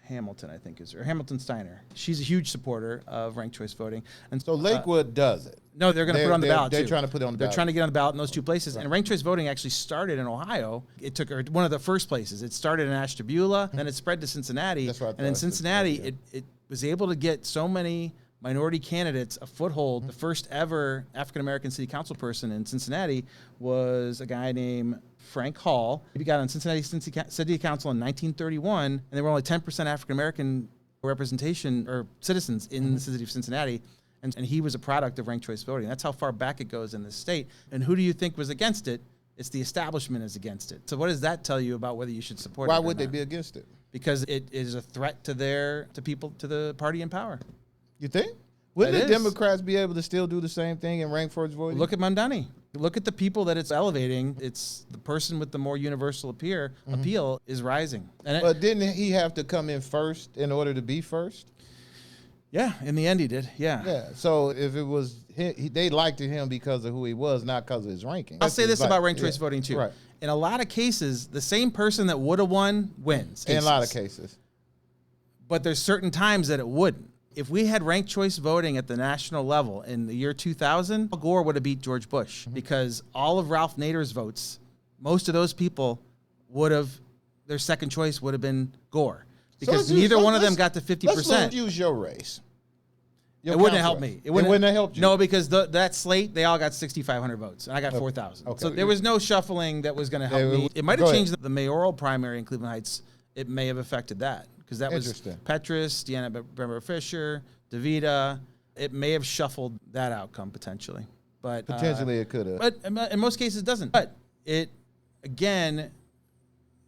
Hamilton, I think or Hamilton Steiner. She's a huge supporter of ranked choice voting. And so Lakewood does it. No, they're going to put it on the ballot, They're too. trying to put it on the ballot. They're trying to get on the ballot in those two places. Right. And ranked choice voting actually started in Ohio. It took one of the first places. It started in Ashtabula, then it spread to Cincinnati. That's right. And in Cincinnati, it was able to get so many minority candidates a foothold. The first ever African-American city council person in Cincinnati was a guy named Frank Hall. He got on Cincinnati City Council in 1931, and there were only 10% African-American representation or citizens in the city of Cincinnati, and he was a product of ranked choice voting. That's how far back it goes in the state. And who do you think was against it? It's the establishment is against it. So what does that tell you about whether you should support it? Why would they be against it? Because it is a threat to the party in power. You think? Wouldn't the Democrats be able to still do the same thing and rank choice voting? Look at Mondani. Look at the people that it's elevating. It's the person with the more universal appeal is rising. But didn't he have to come in first in order to be first? Yeah, in the end he did. Yeah. Yeah. So if it was they liked him because of who he was, not because of his ranking. I'll say this about ranked choice voting too. Right. In a lot of cases, the same person that would have won wins. In a lot of cases. But there's certain times that it wouldn't. If we had ranked choice voting at the national level in the year 2000, Al Gore would have beat George Bush because all of Ralph Nader's votes, most of those people their second choice would have been Gore because neither one of them got to 50%. Let's use your race. It wouldn't have helped me. It wouldn't have helped you. No, because that slate, they all got 6,500 votes, and I got 4,000. Okay. So there was no shuffling that was going to help me. It might have changed the mayoral primary in Cleveland Heights. It may have affected that. Because that was Petrus, Deanna Bremer-Fisher, DeVita. It may have shuffled that outcome potentially. But potentially it could have. But in most cases it doesn't. But it, again,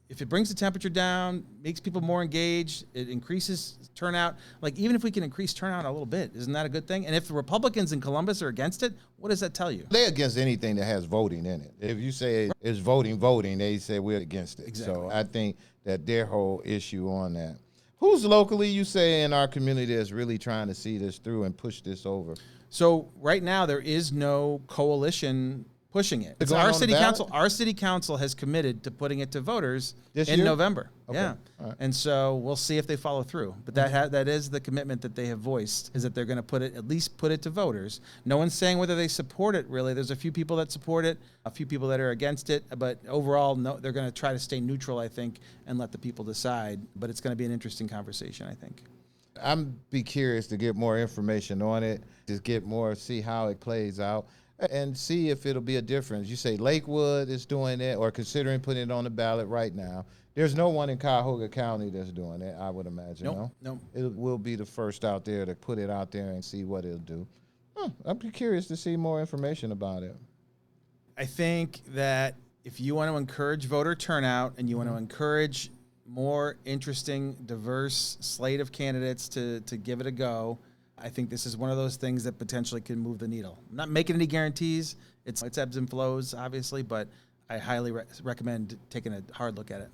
if it brings the temperature down, makes people more engaged, it increases turnout. Like even if we can increase turnout a little bit, isn't that a good thing? And if the Republicans in Columbus are against it, what does that tell you? They're against anything that has voting in it. If you say it's voting, they say we're against it. Exactly. So I think that their whole issue on that. Who's locally, you say, in our community that's really trying to see this through and push this over? So right now there is no coalition pushing it. It's our city council. Our city council has committed to putting it to voters in November. Okay. Yeah, right. And so we'll see if they follow through. But that is the commitment that they have voiced, is that they're going to at least put it to voters. No one's saying whether they support it. Really, there's a few people that support it, a few people that are against it. But overall, no, they're going to try to stay neutral, I think, and let the people decide. But it's going to be an interesting conversation, I think. I'm be curious to get more information on it, see how it plays out. And see if it'll be a difference. You say Lakewood is doing it or considering putting it on the ballot right now. There's no one in Cuyahoga County that's doing it, I would imagine. No. It will be the first out there to put it out there and see what it'll do. I'd be curious to see more information about it. I think that if you want to encourage voter turnout and you want to encourage more interesting, diverse slate of candidates to give it a go, I think this is one of those things that potentially can move the needle. I'm not making any guarantees. It's ebbs and flows, obviously, but I highly recommend taking a hard look at it.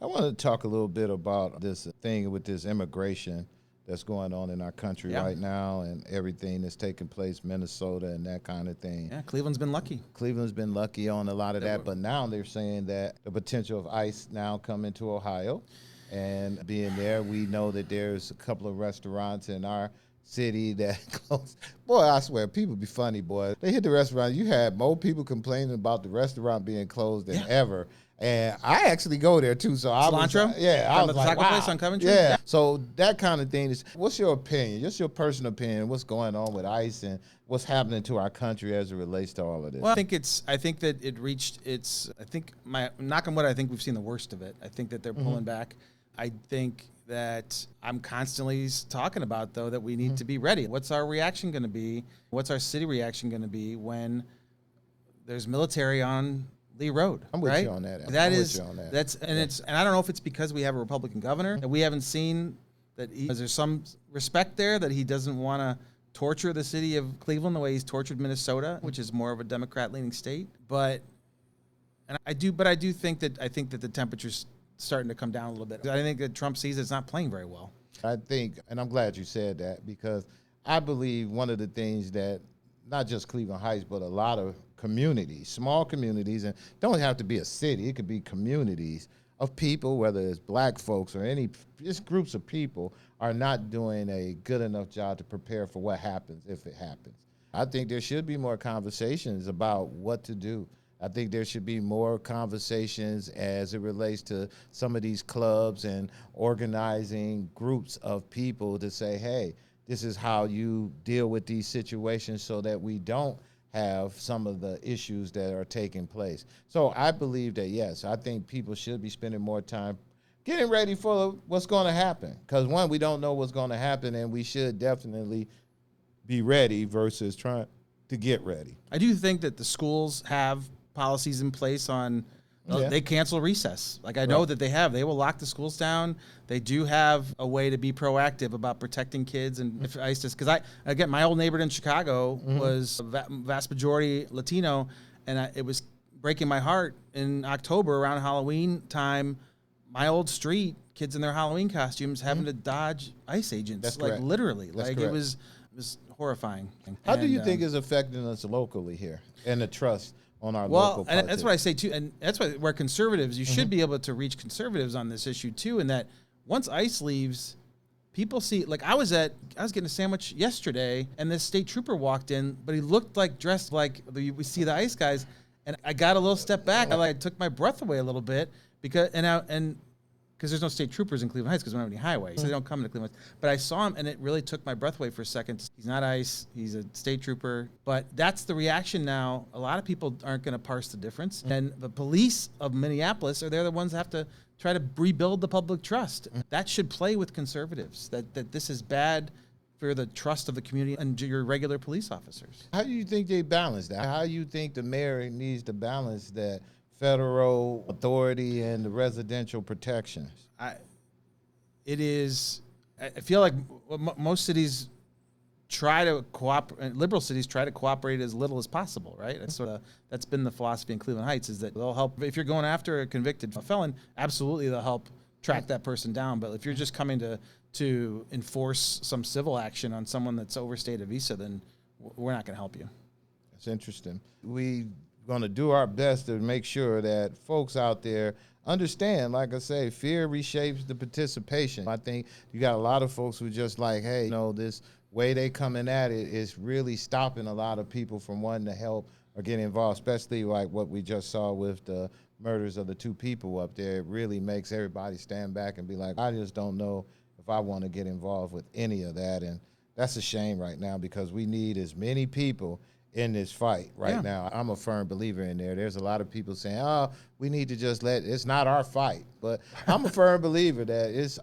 I want to talk a little bit about this thing with this immigration that's going on in our country right now, and everything that's taking place, Minnesota and that kind of thing. Yeah, Cleveland's been lucky. Cleveland's been lucky on a lot of that, but now they're saying that the potential of ICE now coming to Ohio and being there, we know that there's a couple of restaurants in our city that closed. Boy, I swear, people be funny, boy. They hit the restaurant. You had more people complaining about the restaurant being closed than ever. And I actually go there too, so I was, I was like, taco place on Coventry? Yeah. So that kind of thing is. What's your opinion? Just your personal opinion. What's going on with ICE and what's happening to our country as it relates to all of this? Well, I think that it reached its. I think knock on wood. I think we've seen the worst of it. I think that they're pulling back. I think that I'm constantly talking about, though, that we need to be ready. What's our reaction going to be? What's our city reaction going to be when there's military on Lee Road? I'm with you on that. And I don't know if it's because we have a Republican governor that we haven't seen that. Is there some respect there that he doesn't want to torture the city of Cleveland the way he's tortured Minnesota, which is more of a Democrat-leaning state? But I do think that the temperature's starting to come down a little bit. I think that Trump sees it's not playing very well. I think, and I'm glad you said that, because I believe one of the things that not just Cleveland Heights, but a lot of communities, small communities, and don't have to be a city, it could be communities of people, whether it's black folks or just groups of people, are not doing a good enough job to prepare for what happens if it happens. I think there should be more conversations about what to do. I think there should be more conversations as it relates to some of these clubs and organizing groups of people to say, hey, this is how you deal with these situations so that we don't have some of the issues that are taking place. So I believe that, yes, I think people should be spending more time getting ready for what's going to happen. Because, one, we don't know what's going to happen, and we should definitely be ready versus trying to get ready. I do think that the schools have policies in place on they cancel recess. Like I know that they will lock the schools down. They do have a way to be proactive about protecting kids and if ISIS. Because my old neighborhood in Chicago was vast majority Latino, and it was breaking my heart in October around Halloween time. My old street, kids in their Halloween costumes having to dodge ICE agents. That's like correct. Literally. That's like correct. it was horrifying. How do you think it's affecting us locally here and the trust on our local Well, politics? and that's what I say too, and that's where conservatives, you should be able to reach conservatives on this issue too, in that once ICE leaves, people see, like I was getting a sandwich yesterday, and this state trooper walked in, but he looked like dressed like we see the ICE guys, and I got a little step back, I took my breath away a little bit because there's no state troopers in Cleveland Heights because we don't have any highway, so they don't come into Cleveland Heights. But I saw him, and it really took my breath away for a second. He's not ICE. He's a state trooper. But that's the reaction now. A lot of people aren't going to parse the difference. And the police of Minneapolis they're the ones that have to try to rebuild the public trust. That should play with conservatives, that this is bad for the trust of the community and your regular police officers. How do you think they balance that? How do you think the mayor needs to balance that federal authority and the residential protections? I feel like most cities try to cooperate. Liberal cities try to cooperate as little as possible, right? That's been the philosophy in Cleveland Heights, is that they'll help if you're going after a convicted felon. Absolutely, they'll help track that person down. But if you're just coming to enforce some civil action on someone that's overstayed a visa, then we're not going to help you. That's interesting. We're going to do our best to make sure that folks out there understand, like I say, fear reshapes the participation. I think you got a lot of folks who just like, hey, this way they coming at it is really stopping a lot of people from wanting to help or get involved, especially like what we just saw with the murders of the two people up there. It really makes everybody stand back and be like, I just don't know if I want to get involved with any of that. And that's a shame right now because we need as many people in this fight now. I'm a firm believer in there. There's a lot of people saying, we need to just it's not our fight. But I'm a firm believer that it's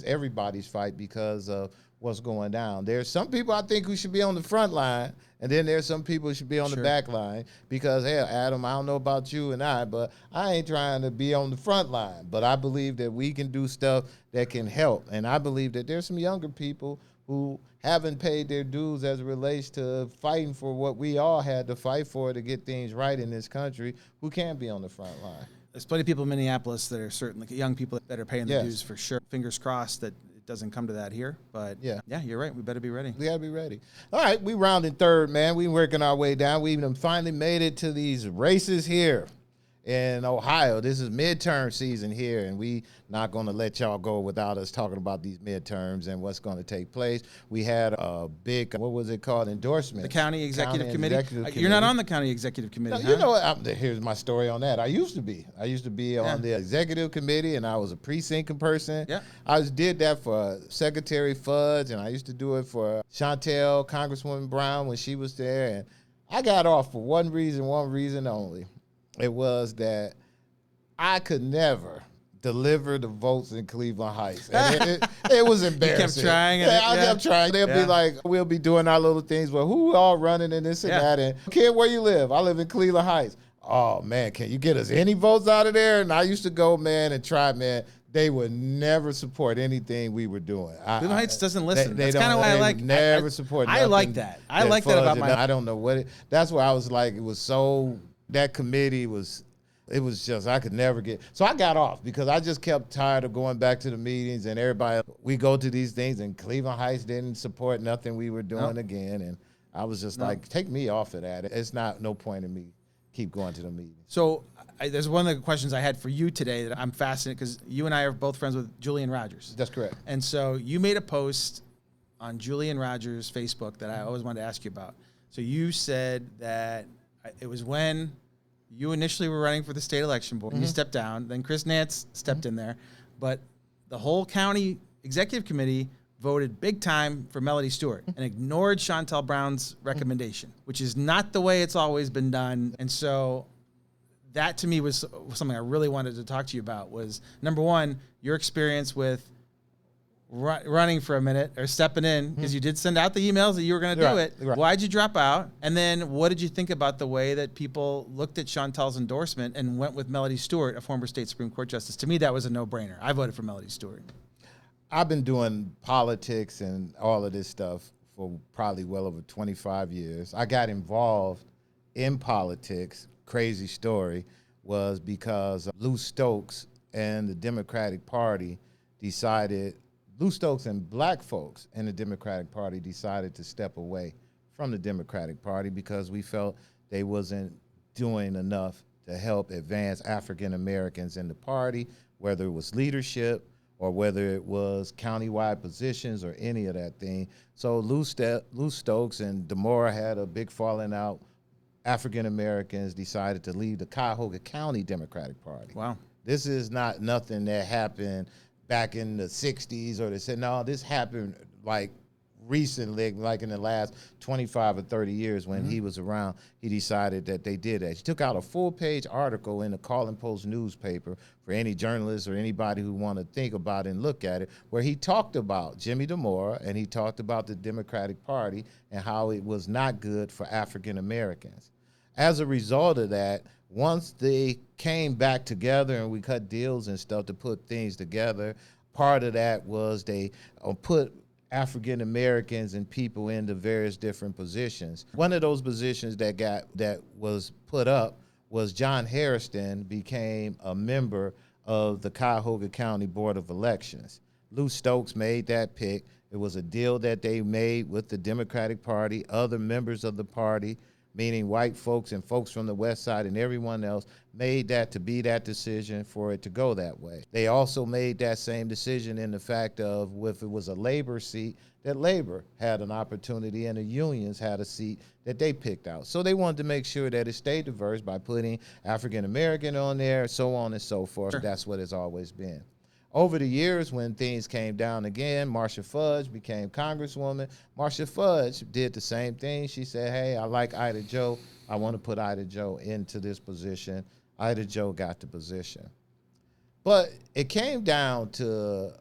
everybody's fight because of what's going down. There's some people I think who should be on the front line, and then there's some people who should be on the back line because, hell, Adam, I don't know about you and but I ain't trying to be on the front line. But I believe that we can do stuff that can help. And I believe that there's some younger people who haven't paid their dues as it relates to fighting for what we all had to fight for to get things right in this country, who can be on the front line. There's plenty of people in Minneapolis that are certainly young people that are paying the dues for sure. Fingers crossed that it doesn't come to that here. But Yeah. you're right. We better be ready. We got to be ready. All right, we rounding third, man. We working our way down. We even finally made it to these races here in Ohio. This is midterm season here, and we not going to let y'all go without us talking about these midterms and what's going to take place. We had a big, what was it called, Endorsements. The county executive committee. Executive You're not Committee. on the county executive committee, No, huh? you know what? Here's my story on that. I used to be on the executive committee, and I was a precinct person. Yeah. I did that for Secretary Fudge, and I used to do it for Chantel, Congresswoman Brown, when she was there. And I got off for one reason only. It was that I could never deliver the votes in Cleveland Heights. And it was embarrassing. You kept trying. I kept trying. They'll be like, we'll be doing our little things, but who all running and this and that? And kid, where you live? I live in Cleveland Heights. Oh, man, can you get us any votes out of there? And I used to go, man, and try, man. They would never support anything we were doing. Cleveland Heights doesn't listen. That's kind of why I like never support. I like that. I like that about my. I don't know what it. That's why I was like, it was so. That committee was. It was just, I could never get. So I got off because I just kept tired of going back to the meetings and everybody, we go to these things and Cleveland Heights didn't support nothing we were doing again. And I was just like, take me off of that. It's not no point in me keep going to the meetings. So there's one of the questions I had for you today that I'm fascinated because you and I are both friends with Julian Rogers. That's correct. And so you made a post on Julian Rogers' Facebook that I always wanted to ask you about. So you said that it was when you initially were running for the state election board. You stepped down. Then Chris Nance stepped in there. But the whole county executive committee voted big time for Melody Stewart and ignored Chantel Brown's recommendation, which is not the way it's always been done. And so that to me was something I really wanted to talk to you about was, number one, your experience with running for a minute or stepping in, because you did send out the emails that you were going to do it. Right. Why'd you drop out? And then what did you think about the way that people looked at Chantel's endorsement and went with Melody Stewart, a former state Supreme Court justice? To me, that was a no-brainer. I voted for Melody Stewart. I've been doing politics and all of this stuff for probably well over 25 years. I got involved in politics, crazy story, was because Lou Stokes and the Democratic Party decided, Lou Stokes and black folks in the Democratic Party decided to step away from the Democratic Party because we felt they wasn't doing enough to help advance African Americans in the party, whether it was leadership or whether it was countywide positions or any of that thing. So Lou Stokes and Demora had a big falling out. African Americans decided to leave the Cuyahoga County Democratic Party. Wow. This is not nothing that happened back in the 60s, or they said, no, this happened like recently, like in the last 25 or 30 years when he was around, he decided that they did that. He took out a full-page article in the Call Post newspaper for any journalist or anybody who want to think about it and look at it, where he talked about Jimmy DeMora and he talked about the Democratic Party and how it was not good for African Americans. As a result of that, once they came back together and we cut deals and stuff to put things together, part of that was they put African Americans and people into various different positions. One of those positions that was put up was John Hairston became a member of the Cuyahoga County Board of Elections. Lou Stokes made that pick. It was a deal that they made with the Democratic Party, other members of the party, meaning white folks and folks from the West Side and everyone else, made that to be that decision for it to go that way. They also made that same decision in the fact of if it was a labor seat, that labor had an opportunity and the unions had a seat that they picked out. So they wanted to make sure that it stayed diverse by putting African American on there, so on and so forth. Sure. That's what it's always been. Over the years, when things came down again, Marcia Fudge became Congresswoman. Marcia Fudge did the same thing. She said, hey, I like Ida Jo. I want to put Ida Jo into this position. Ida Jo got the position. But it came down to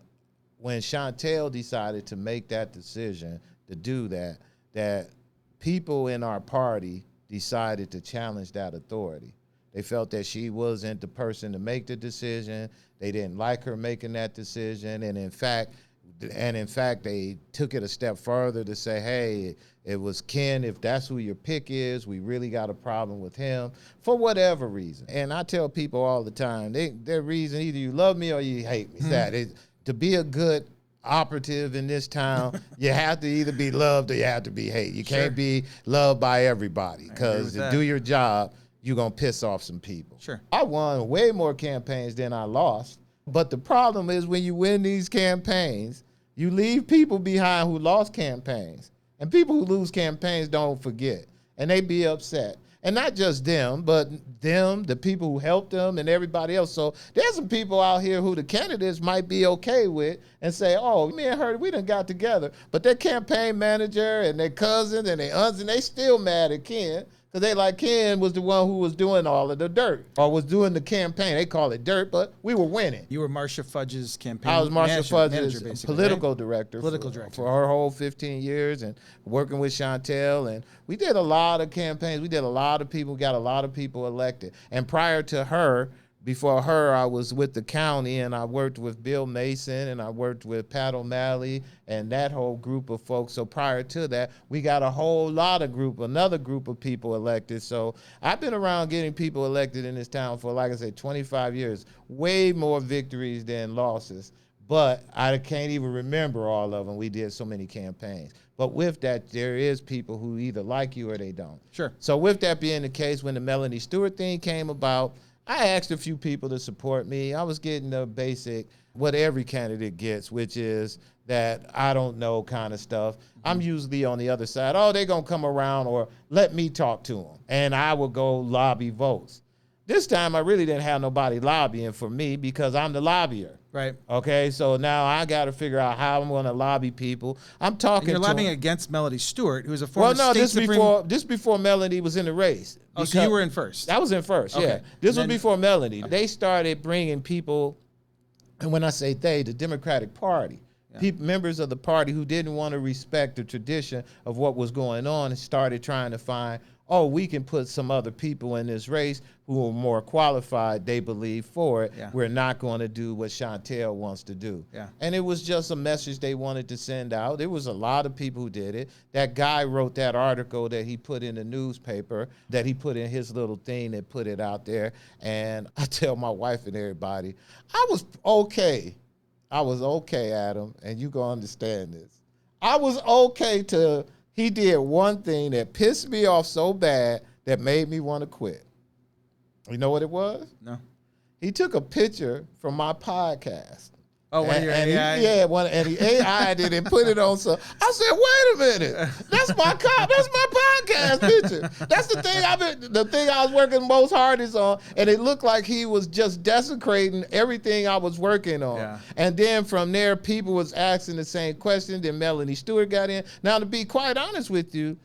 when Chantel decided to make that decision to do that, that people in our party decided to challenge that authority. They felt that she wasn't the person to make the decision. They didn't like her making that decision. And in fact, they took it a step further to say, hey, it was Kenn. If that's who your pick is, we really got a problem with him for whatever reason. And I tell people all the time, their reason, either you love me or you hate me. To be a good operative in this town, you have to either be loved or you have to be hated. You can't be loved by everybody, because to do your job, you're going to piss off some people. Sure. I won way more campaigns than I lost. But the problem is when you win these campaigns, you leave people behind who lost campaigns. And people who lose campaigns don't forget. And they be upset. And not just them, but them, the people who helped them, and everybody else. So there's some people out here who the candidates might be okay with and say, oh, me and her, we done got together. But their campaign manager and their cousins and their aunts, and they still mad at Kenn, because they like Kenn was the one who was doing all of the dirt, or was doing the campaign. They call it dirt, but we were winning. You were Marcia Fudge's campaign I was Marcia Fudge's political director. Political director. For her whole 15 years, and working with Chantel. And we did a lot of campaigns. We did a lot of people, got a lot of people elected. And prior to her, before her, I was with the county, and I worked with Bill Mason, and I worked with Pat O'Malley and that whole group of folks. So prior to that, we got a whole lot of another group of people elected. So I've been around getting people elected in this town for, like I said, 25 years, way more victories than losses. But I can't even remember all of them. We did so many campaigns. But with that, there is people who either like you or they don't. Sure. So with that being the case, when the Melanie Stewart thing came about, I asked a few people to support me. I was getting the basic, what every candidate gets, which is that I don't know kind of stuff. I'm usually on the other side. Oh, they're going to come around, or let me talk to them. And I will go lobby votes. This time, I really didn't have nobody lobbying for me because I'm the lobbyer. Right. Okay, so now I got to figure out how I'm going to lobby people. I'm talking. And you're lobbying against Melanie Stewart, who's a former state Supreme. This before Melanie was in the race. Oh, so you were in first. I was in first. Okay. Yeah. This was before Melanie. They started bringing people, and when I say they, the Democratic Party. Yeah. Members of the party who didn't want to respect the tradition of what was going on and started trying to find, oh, we can put some other people in this race who are more qualified, they believe, for it. Yeah. We're not going to do what Chantel wants to do. Yeah. And it was just a message they wanted to send out. There was a lot of people who did it. That guy wrote that article that he put in the newspaper, that he put in his little thing that put it out there. And I tell my wife and everybody, I was okay. I was okay, Adam, and you gonna understand this. I was okay till he did one thing that pissed me off so bad that made me want to quit. You know what it was? No. He took a picture from my podcast. Oh, when you're AI? And he AI'd it and put it on. So I said, wait a minute. That's my podcast picture. That's the thing I was working most hardest on. And it looked like he was just desecrating everything I was working on. Yeah. And then from there, people was asking the same question. Then Melanie Stewart got in. Now, to be quite honest with you,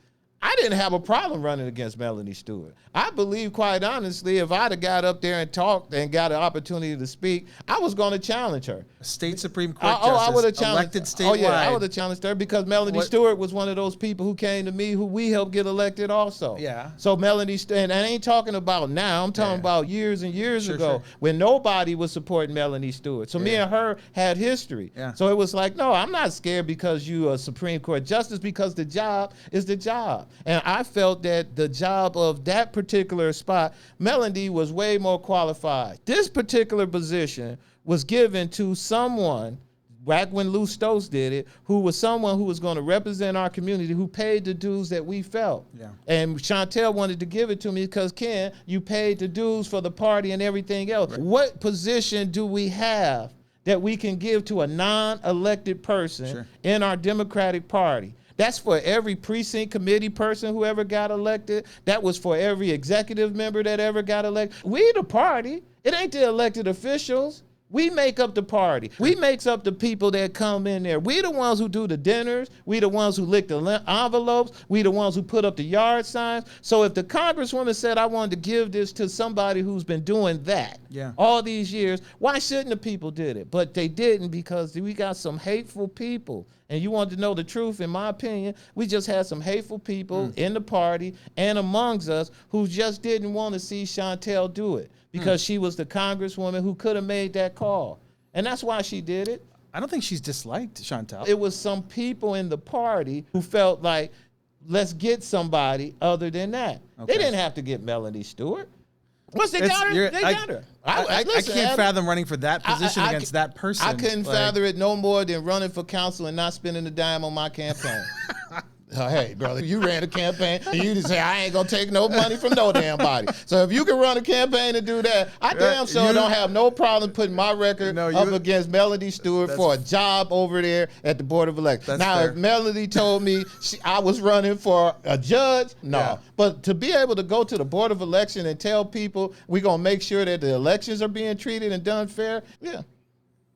I didn't have a problem running against Melanie Stewart. I believe, quite honestly, if I'd have got up there and talked and got an opportunity to speak, I was going to challenge her. State Supreme Court justice, I would have challenged elected statewide. Oh, yeah, I would have challenged her because Melanie Stewart was one of those people who came to me who we helped get elected also. Yeah. So Melanie, and I ain't talking about now, I'm talking about years and years ago when nobody was supporting Melanie Stewart. So me and her had history. Yeah. So it was like, no, I'm not scared because you are Supreme Court justice, because the job is the job. And I felt that the job of that particular spot, Melanie was way more qualified. This particular position was given to someone, back when Lou Stokes did it, who was someone who was going to represent our community, who paid the dues that we felt. Yeah. And Chantel wanted to give it to me because, Kenn, you paid the dues for the party and everything else. Right. What position do we have that we can give to a non-elected person in our Democratic Party? That's for every precinct committee person who ever got elected. That was for every executive member that ever got elected. We the party. It ain't the elected officials. We make up the party. We makes up the people that come in there. We the ones who do the dinners. We the ones who lick the envelopes. We the ones who put up the yard signs. So if the congresswoman said, I wanted to give this to somebody who's been doing that all these years, why shouldn't the people did it? But they didn't, because we got some hateful people. And you want to know the truth, in my opinion, we just had some hateful people in the party and amongst us who just didn't want to see Chantel do it because she was the congresswoman who could have made that call. And that's why she did it. I don't think she's disliked Chantel. It was some people in the party who felt like, let's get somebody other than that. Okay. They didn't have to get Melanie Stewart. Once they got her, they got her. I can't fathom running for that position against that person. I couldn't fathom it no more than running for council and not spending a dime on my campaign. Hey, brother, you ran a campaign and you just say, I ain't going to take no money from no damn body. So if you can run a campaign and do that, I damn sure don't have no problem putting my record up against Melody Stewart for a job over there at the Board of Elections. Now, if Melody told me I was running for a judge, no. Yeah. But to be able to go to the Board of Election and tell people we're going to make sure that the elections are being treated and done fair, yeah.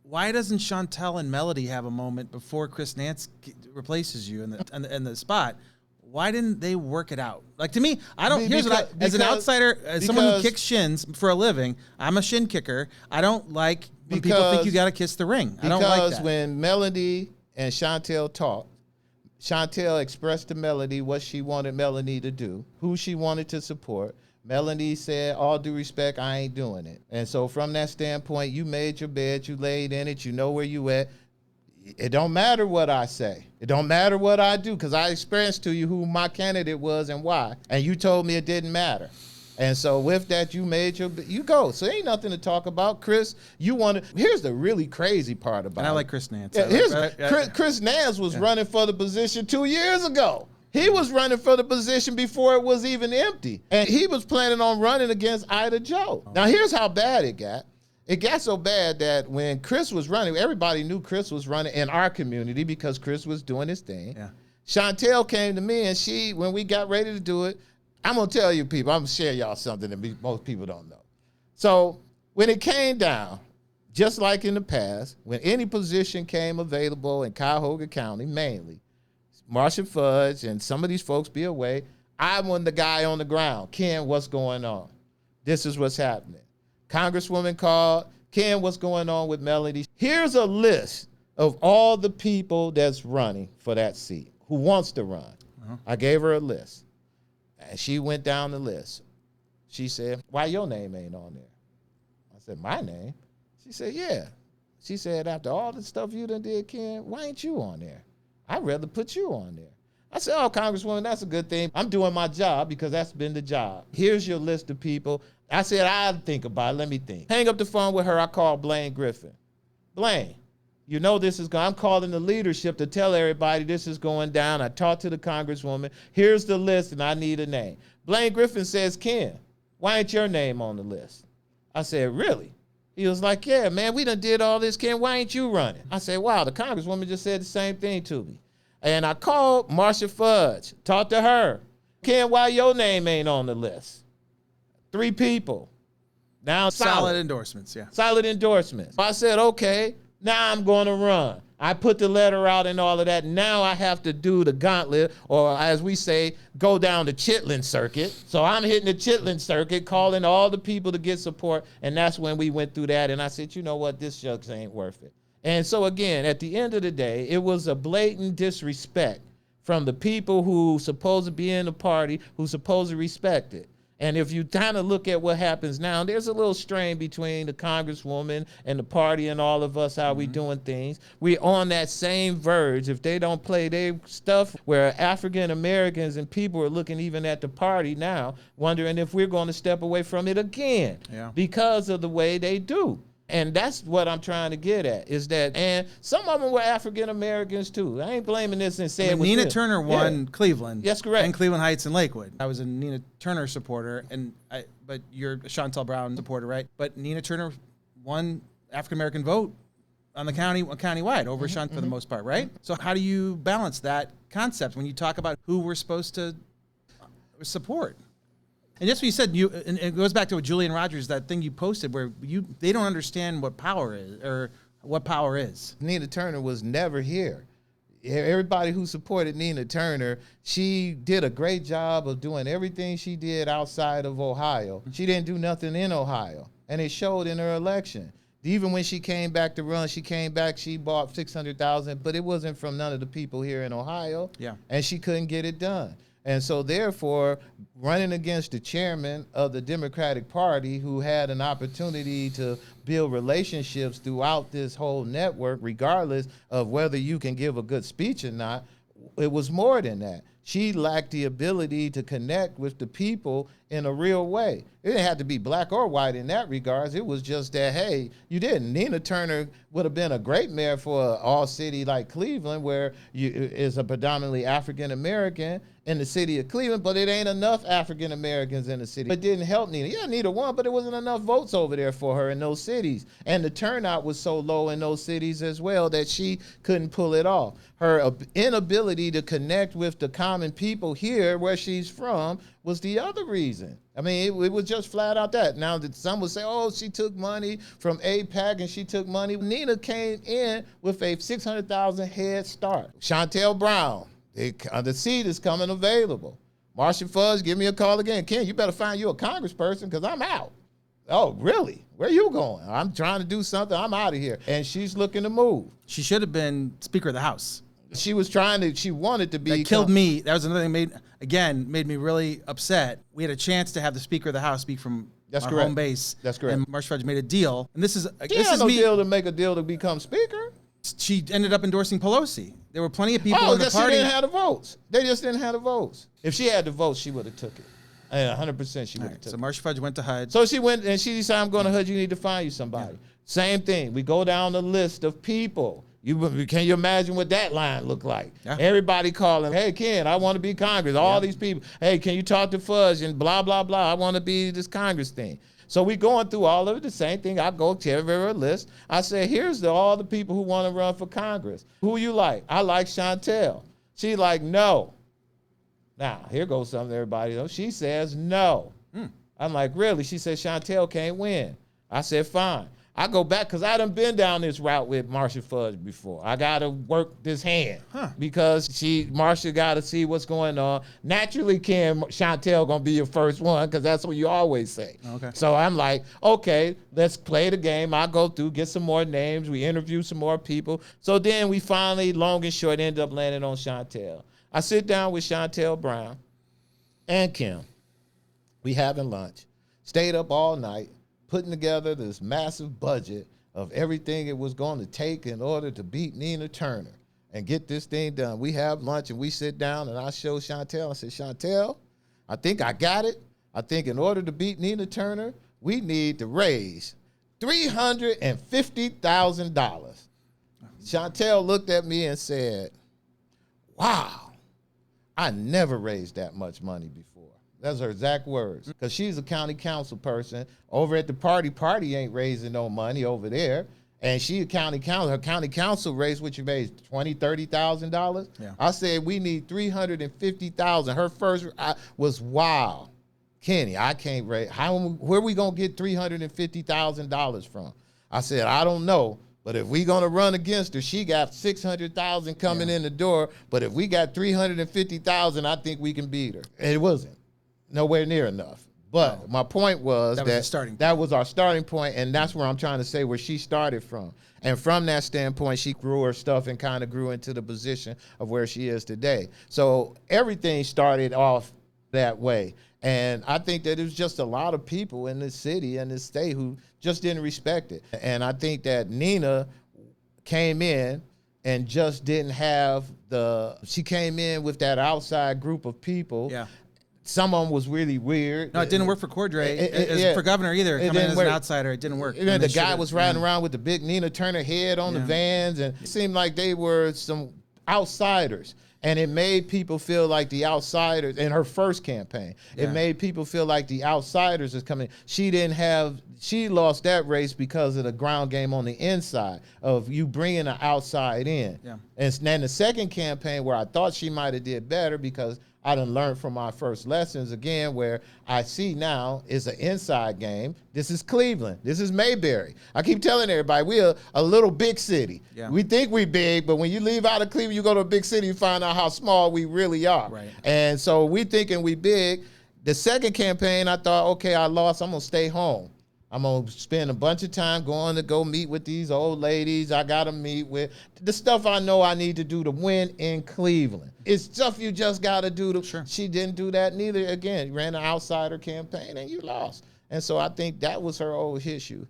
Why doesn't Chantel and Melody have a moment before Chris Nance replaces you in the spot? Why didn't they work it out? Like, to me, I don't. Here's what as an outsider, as someone who kicks shins for a living, I'm a shin kicker. I don't like when people think you got to kiss the ring. I don't like that. Because when Melody and Chantel talked, Chantel expressed to Melody what she wanted Melody to do, who she wanted to support. Melody said, all due respect, I ain't doing it. And so from that standpoint, you made your bed, you laid in it, you know where you at. It don't matter what I say. It don't matter what I do, because I expressed to you who my candidate was and why. And you told me it didn't matter. And so with that, you made you go. So ain't nothing to talk about. Chris, here's the really crazy part about it. And I like Chris Nance. Chris Nance was running for the position 2 years ago. He was running for the position before it was even empty. And he was planning on running against Ida Joe. Now, here's how bad it got. It got so bad that when Chris was running, everybody knew Chris was running in our community because Chris was doing his thing. Yeah. Chantel came to me, and when we got ready to do it, I'm going to tell you people, I'm going to share y'all something that most people don't know. So when it came down, just like in the past, when any position came available in Cuyahoga County, mainly, Marcia Fudge and some of these folks be away, I was the guy on the ground. Ken, what's going on? This is what's happening. Congresswoman called. Ken, what's going on with Melody? Here's a list of all the people that's running for that seat, who wants to run. Uh-huh. I gave her a list. And she went down the list. She said, why your name ain't on there? I said, my name? She said, yeah. She said, after all the stuff you done did, Ken, why ain't you on there? I'd rather put you on there. I said, oh, Congresswoman, that's a good thing. I'm doing my job because that's been the job. Here's your list of people. I said, I'll think about it. Let me think. Hang up the phone with her. I called Blaine Griffin. Blaine, you know this is going. I'm calling the leadership to tell everybody this is going down. I talked to the Congresswoman. Here's the list, and I need a name. Blaine Griffin says, Ken, why ain't your name on the list? I said, really? He was like, yeah, man, we done did all this, Ken. Why ain't you running? I said, wow, the Congresswoman just said the same thing to me. And I called Marcia Fudge, talked to her. Ken, why your name ain't on the list? 3 people. Now solid endorsements, yeah. Solid endorsements. I said, okay, now I'm going to run. I put the letter out and all of that. Now I have to do the gauntlet, or as we say, go down the Chitlin circuit. So I'm hitting the Chitlin circuit, calling all the people to get support. And that's when we went through that. And I said, you know what? This shucks ain't worth it. And so again, at the end of the day, it was a blatant disrespect from the people who supposed to be in the party, who supposed to respect it. And if you kind of look at what happens now, there's a little strain between the Congresswoman and the party and all of us, how we doing things. We're on that same verge. If they don't play their stuff, where African Americans and people are looking even at the party now, wondering if we're going to step away from it again because of the way they do. And that's what I'm trying to get at, is that, and some of them were African Americans too. I ain't blaming this and saying Nina Turner won Cleveland. Yes, correct. And Cleveland Heights and Lakewood. I was a Nina Turner supporter, but you're a Chantel Brown supporter, right? But Nina Turner won African American vote on the countywide over Chantel for the most part, right? So how do you balance that concept when you talk about who we're supposed to support? And that's what you said. And it goes back to what Julian Rogers, that thing you posted, where they don't understand what power is or what power is. Nina Turner was never here. Everybody who supported Nina Turner, she did a great job of doing everything she did outside of Ohio. She didn't do nothing in Ohio, and it showed in her election. Even when she came back to run, she bought $600,000, but it wasn't from none of the people here in Ohio. Yeah, and she couldn't get it done. And so therefore, running against the chairman of the Democratic Party, who had an opportunity to build relationships throughout this whole network, regardless of whether you can give a good speech or not, it was more than that. She lacked the ability to connect with the people in a real way. It didn't have to be black or white in that regards. It was just that, hey, you didn't. Nina Turner would have been a great mayor for an all city like Cleveland, where you is a predominantly African American in the city of Cleveland, but it ain't enough African Americans in the city. It didn't help Nina. Yeah, Nina won, but it wasn't enough votes over there for her in those cities. And the turnout was so low in those cities as well that she couldn't pull it off. Her inability to connect with the common people here where she's from was the other reason. I mean, it was just flat out that. Now, some would say, oh, she took money from AIPAC and she took money. Nina came in with a 600,000 head start. Chantel Brown, the seat is coming available. Marcia Fudge, give me a call again. Ken, you better find you a congressperson because I'm out. Oh, really? Where you going? I'm trying to do something. I'm out of here. And she's looking to move. She should have been Speaker of the House. She wanted to be. That killed me. That was another thing made me really upset. We had a chance to have the Speaker of the House speak from our home base. That's correct. And Marcia Fudge made a deal. And this is deal to make a deal to become Speaker. She ended up endorsing Pelosi. There were plenty of people in the party. She didn't have the votes. They just didn't have the votes. If she had the votes, she would have took it. And 100% she would have took it. So Marcia Fudge went to HUD. So she went and she decided, I'm going to HUD. You need to find you somebody. Yeah. Same thing. We go down the list of people. Can you imagine what that line looked like? Yeah. Everybody calling, hey, Ken, I want to be Congress. All these people, hey, can you talk to Fudge and blah, blah, blah. I want to be this Congress thing. So we going through all of it, the same thing. I go to every list. I say, here's all the people who want to run for Congress. Who you like? I like Chantel. She like, no. Now, here goes something everybody knows. She says no. I'm like, really? She said, Chantel can't win. I said, fine. I go back because I done been down this route with Marcia Fudge before. I got to work this hand because Marcia got to see what's going on. Naturally, Chantel going to be your first one because that's what you always say. Okay. So I'm like, okay, let's play the game. I go through, get some more names. We interview some more people. So then we finally, long and short, end up landing on Chantel. I sit down with Chantel Brown and Kim. We having lunch. Stayed up all night, putting together this massive budget of everything it was going to take in order to beat Nina Turner and get this thing done. We have lunch and we sit down and I show Chantel. I said, Chantel, I think I got it. I think in order to beat Nina Turner, we need to raise $350,000. Chantel looked at me and said, wow, I never raised that much money before. That's her exact words. Because she's a county council person. Over at the party ain't raising no money over there. And she a county council. Her county council raised what you raised, $20,000, $30,000. Yeah. I said we need $350,000. Her first was wow, Kenny, I can't raise. Where are we gonna get $350,000 from? I said I don't know. But if we gonna run against her, she got $600,000 coming in the door. But if we got $350,000, I think we can beat her. And it wasn't nowhere near enough. But my point was that was our starting point, and that's where I'm trying to say where she started from. And from that standpoint, she grew her stuff and kind of grew into the position of where she is today. So everything started off that way. And I think that there's just a lot of people in this city and this state who just didn't respect it. And I think that Nina came in and just didn't have she came in with that outside group of people. Yeah. Some of them was really weird. No, it didn't work for Cordray for governor either. Coming in as an outsider, it didn't work. The guy was riding around with the big Nina Turner head on the vans, and it seemed like they were some outsiders. And it made people feel like the outsiders in her first campaign. Yeah. It made people feel like the outsiders is coming. She lost that race because of the ground game on the inside of you bringing the outside in. Yeah. And then the second campaign where I thought she might have did better because I done learned from my first lessons again, where I see now is an inside game. This is Cleveland. This is Mayberry. I keep telling everybody we're a little big city. Yeah. We think we big, but when you leave out of Cleveland, you go to a big city, you find out how small we really are. Right. And so we thinking we big. The second campaign, I thought, okay, I lost. I'm gonna stay home. I'm going to spend a bunch of time going to go meet with these old ladies I got to meet with. The stuff I know I need to do to win in Cleveland. It's stuff you just got to do. Sure. She didn't do that neither. Again, ran an outsider campaign and you lost. And so I think that was her old issue.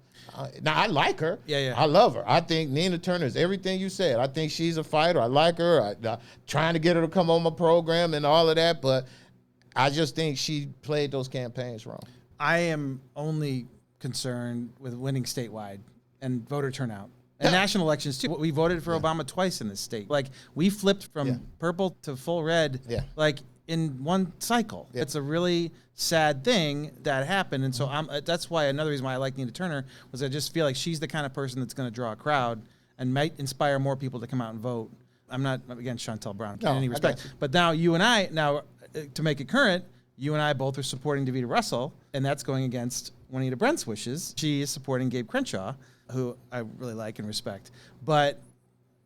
Now, I like her. Yeah. I love her. I think Nina Turner is everything you said. I think she's a fighter. I like her. Trying to get her to come on my program and all of that. But I just think she played those campaigns wrong. I am only concerned with winning statewide and voter turnout. And national elections too. We voted for Obama twice in this state. Like, we flipped from purple to full red, like, in one cycle. It's a really sad thing that happened. And so that's why another reason why I like Nina Turner was I just feel like she's the kind of person that's going to draw a crowd and might inspire more people to come out and vote. I'm not against Chantel Brown in any respect. But now you and I, to make it current, you and I both are supporting Davita Russell, and that's going against Juanita Brent's wishes. She is supporting Gabe Crenshaw, who I really like and respect. But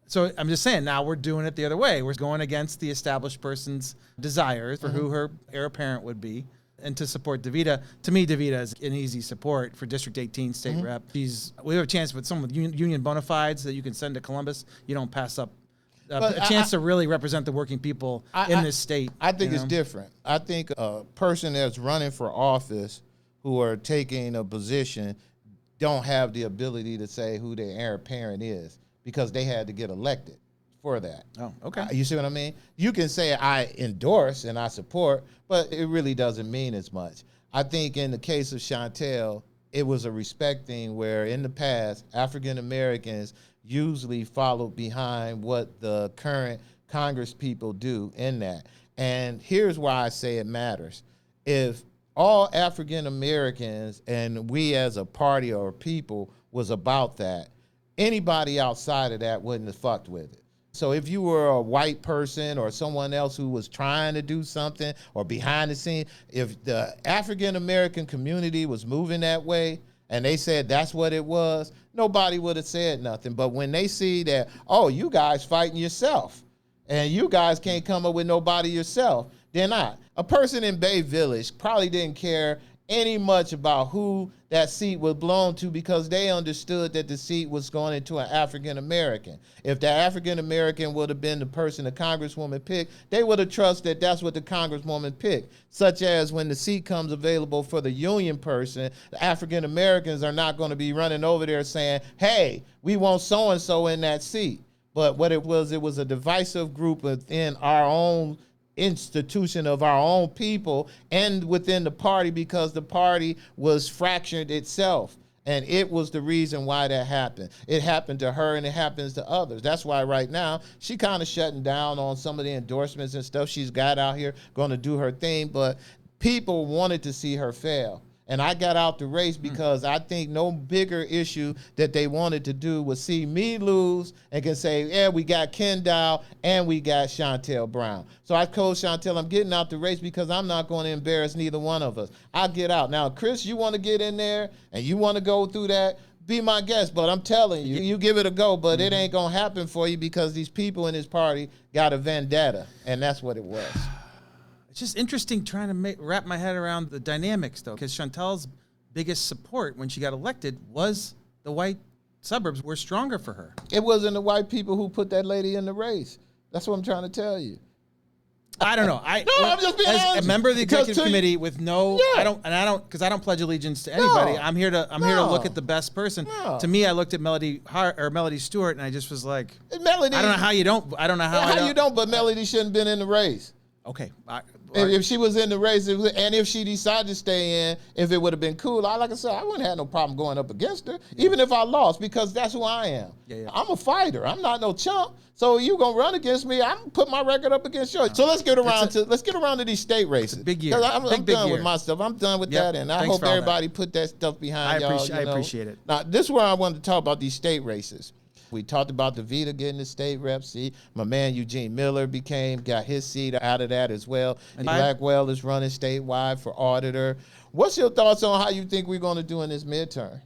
so I'm just saying, now we're doing it the other way. We're going against the established person's desires for who her heir apparent would be, and to support Davita. To me, Davita is an easy support for District 18 state rep. We have a chance with someone with union bona fides that you can send to Columbus. You don't pass up a chance to really represent the working people in this state. I think it's different. I think a person that's running for office who are taking a position don't have the ability to say who their heir apparent is because they had to get elected for that. Oh, okay. You see what I mean? You can say I endorse and I support, but it really doesn't mean as much. I think in the case of Chantel, it was a respect thing where in the past, African Americans usually followed behind what the current Congress people do in that. And here's why I say it matters. If all African Americans and we as a party or people was about that, anybody outside of that wouldn't have fucked with it. So if you were a white person or someone else who was trying to do something or behind the scene, if the African American community was moving that way and they said that's what it was, nobody would have said nothing. But when they see that, oh, you guys fighting yourself and you guys can't come up with nobody yourself, they're not. A person in Bay Village probably didn't care any much about who that seat was blown to because they understood that the seat was going into an African American. If the African American would have been the person the Congresswoman picked, they would have trusted that's what the Congresswoman picked. Such as when the seat comes available for the union person, the African Americans are not going to be running over there saying, hey, we want so-and-so in that seat. But what it was a divisive group within our own institution of our own people and within the party because the party was fractured itself. And it was the reason why that happened. It happened to her and it happens to others. That's why right now she kind of shutting down on some of the endorsements and stuff she's got out here going to do her thing. But people wanted to see her fail. And I got out the race because I think no bigger issue that they wanted to do was see me lose and can say, yeah, we got Kenn Dowell and we got Chantel Brown. So I told Chantel, I'm getting out the race because I'm not going to embarrass neither one of us. I'll get out. Now, Chris, you want to get in there and you want to go through that, be my guest. But I'm telling you, you give it a go, but it ain't going to happen for you because these people in this party got a vendetta. And that's what it was. It's just interesting trying to wrap my head around the dynamics, though, because Chantel's biggest support when she got elected was the white suburbs were stronger for her. It wasn't the white people who put that lady in the race. That's what I'm trying to tell you. I don't know. I'm just being honest. As a member of the executive committee with I don't pledge allegiance to anybody. I'm here to look at the best person. To me, I looked at Melody Stewart, and I just was like, Melody. I don't know how you don't. I don't know how you don't. But Melody shouldn't have been in the race. Okay. If she was in the race, and if she decided to stay in, if it would have been cool, like I said, I wouldn't have no problem going up against her, even if I lost, because that's who I am. I'm a fighter. I'm not no chump. So you gonna run against me? I'm gonna put my record up against yours. So let's get around to these state races. Big year. I'm done with my stuff. I'm done with that, and I hope everybody put that stuff behind y'all. I appreciate it. Now this is where I wanted to talk about these state races. We talked about Davita getting the state rep seat. My man Eugene Miller got his seat out of that as well. And Blackwell is running statewide for auditor. What's your thoughts on how you think we're going to do in this midterm?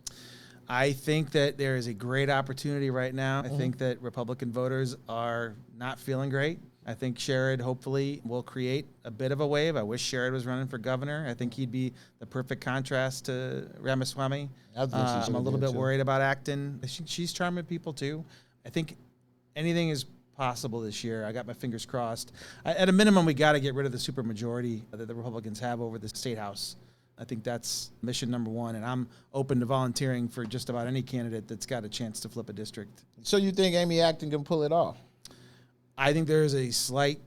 I think that there is a great opportunity right now. I think that Republican voters are not feeling great. I think Sherrod hopefully will create a bit of a wave. I wish Sherrod was running for governor. I think he'd be the perfect contrast to Ramaswamy. I'm a little bit worried about Acton. She's charming people too. I think anything is possible this year. I got my fingers crossed. At a minimum, we got to get rid of the supermajority that the Republicans have over the state house. I think that's mission number one, and I'm open to volunteering for just about any candidate that's got a chance to flip a district. So you think Amy Acton can pull it off? I think there is a slight,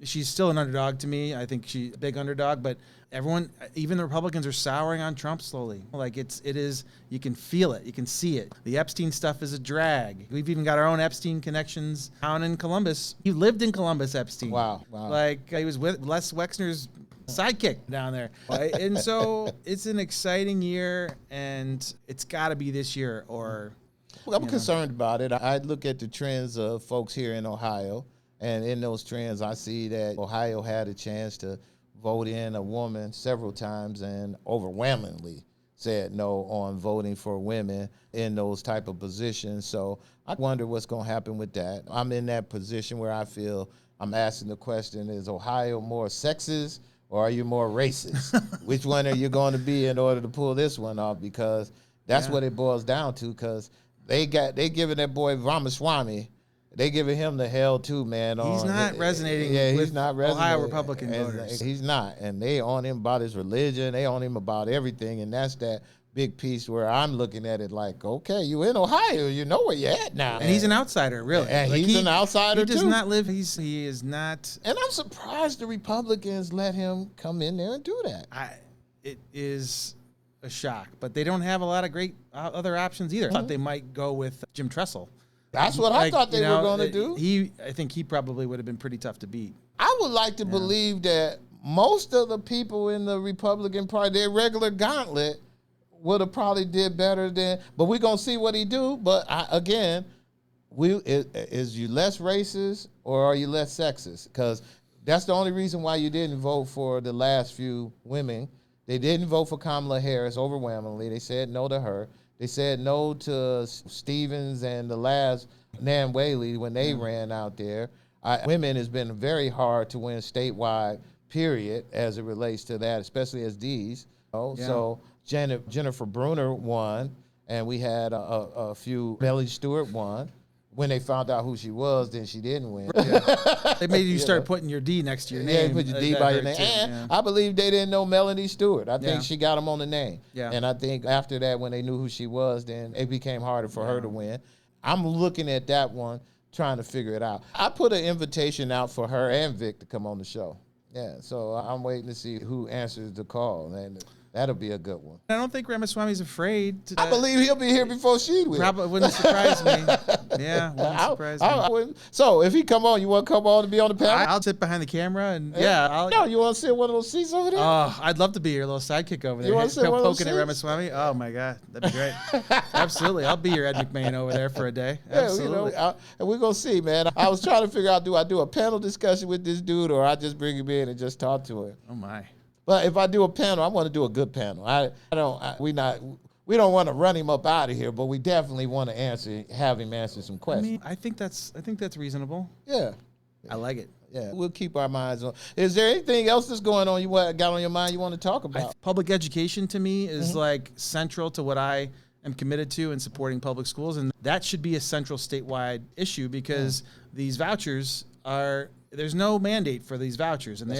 she's still an underdog to me. I think she's a big underdog, but everyone, even the Republicans, are souring on Trump slowly. Like it is, you can feel it, you can see it. The Epstein stuff is a drag. We've even got our own Epstein connections down in Columbus. He lived in Columbus, Epstein. Wow. Like he was with Les Wexner's sidekick down there. And so it's an exciting year, and it's got to be this year or... Well, I'm concerned about it. I look at the trends of folks here in Ohio, and in those trends, I see that Ohio had a chance to vote in a woman several times and overwhelmingly said no on voting for women in those type of positions. So I wonder what's going to happen with that. I'm in that position where I feel I'm asking the question, is Ohio more sexist or are you more racist? Which one are you going to be in order to pull this one off? Because that's what it boils down to, because they giving that boy Ramaswamy, they giving him the hell too, man. He's not resonating with Ohio Republican voters. He's not. And they on him about his religion. They on him about everything. And that's that big piece where I'm looking at it like, okay, you in Ohio, you know where you're at now. And he's an outsider, really. And like he's an outsider, too. He does not live, he is not. And I'm surprised the Republicans let him come in there and do that. It is a shock. But they don't have a lot of great other options either. I thought they might go with Jim Tressel. That's what I thought they were going to do. I think he probably would have been pretty tough to beat. I would like to believe that most of the people in the Republican Party, their regular gauntlet, would have probably did better than. But we're going to see what he do. But again, is you less racist or are you less sexist? Because that's the only reason why you didn't vote for the last few women. They didn't vote for Kamala Harris overwhelmingly. They said no to her. They said no to Stevens and the last Nan Whaley when they ran out there. Women has been very hard to win statewide, period, as it relates to that, especially as D's. So Jennifer Bruner won, and we had a few. Melanie Stewart won. When they found out who she was, then she didn't win. They made you start putting your D next to your name. Yeah, put your D by your name. And I believe they didn't know Melanie Stewart. I think she got them on the name. Yeah. And I think after that, when they knew who she was, then it became harder for her to win. I'm looking at that one, trying to figure it out. I put an invitation out for her and Vic to come on the show. Yeah, so I'm waiting to see who answers the call. And that'll be a good one. I don't think Ramaswamy's afraid. I believe he'll be here before she will. Probably wouldn't surprise me. Yeah, wouldn't surprise me. So if he come on, you want to come on to be on the panel? I'll sit behind the camera and you want to sit in one of those seats over there? Oh, I'd love to be your little sidekick over there. You want to sit one of those poking at Ramaswamy? Oh my God, that'd be great. Absolutely, I'll be your Ed McMahon over there for a day. Absolutely. And we're gonna see, man. I was trying to figure out, do I do a panel discussion with this dude, or I just bring him in and just talk to him? Oh my. But if I do a panel, I want to do a good panel. We don't want to run him up out of here, but we definitely want to have him answer some questions. I think that's reasonable. Yeah. I like it. Yeah, we'll keep our minds on. Is there anything else that's going on you got on your mind you want to talk about? Public education to me is like central to what I am committed to in supporting public schools, and that should be a central statewide issue because these vouchers there's no mandate for these vouchers, and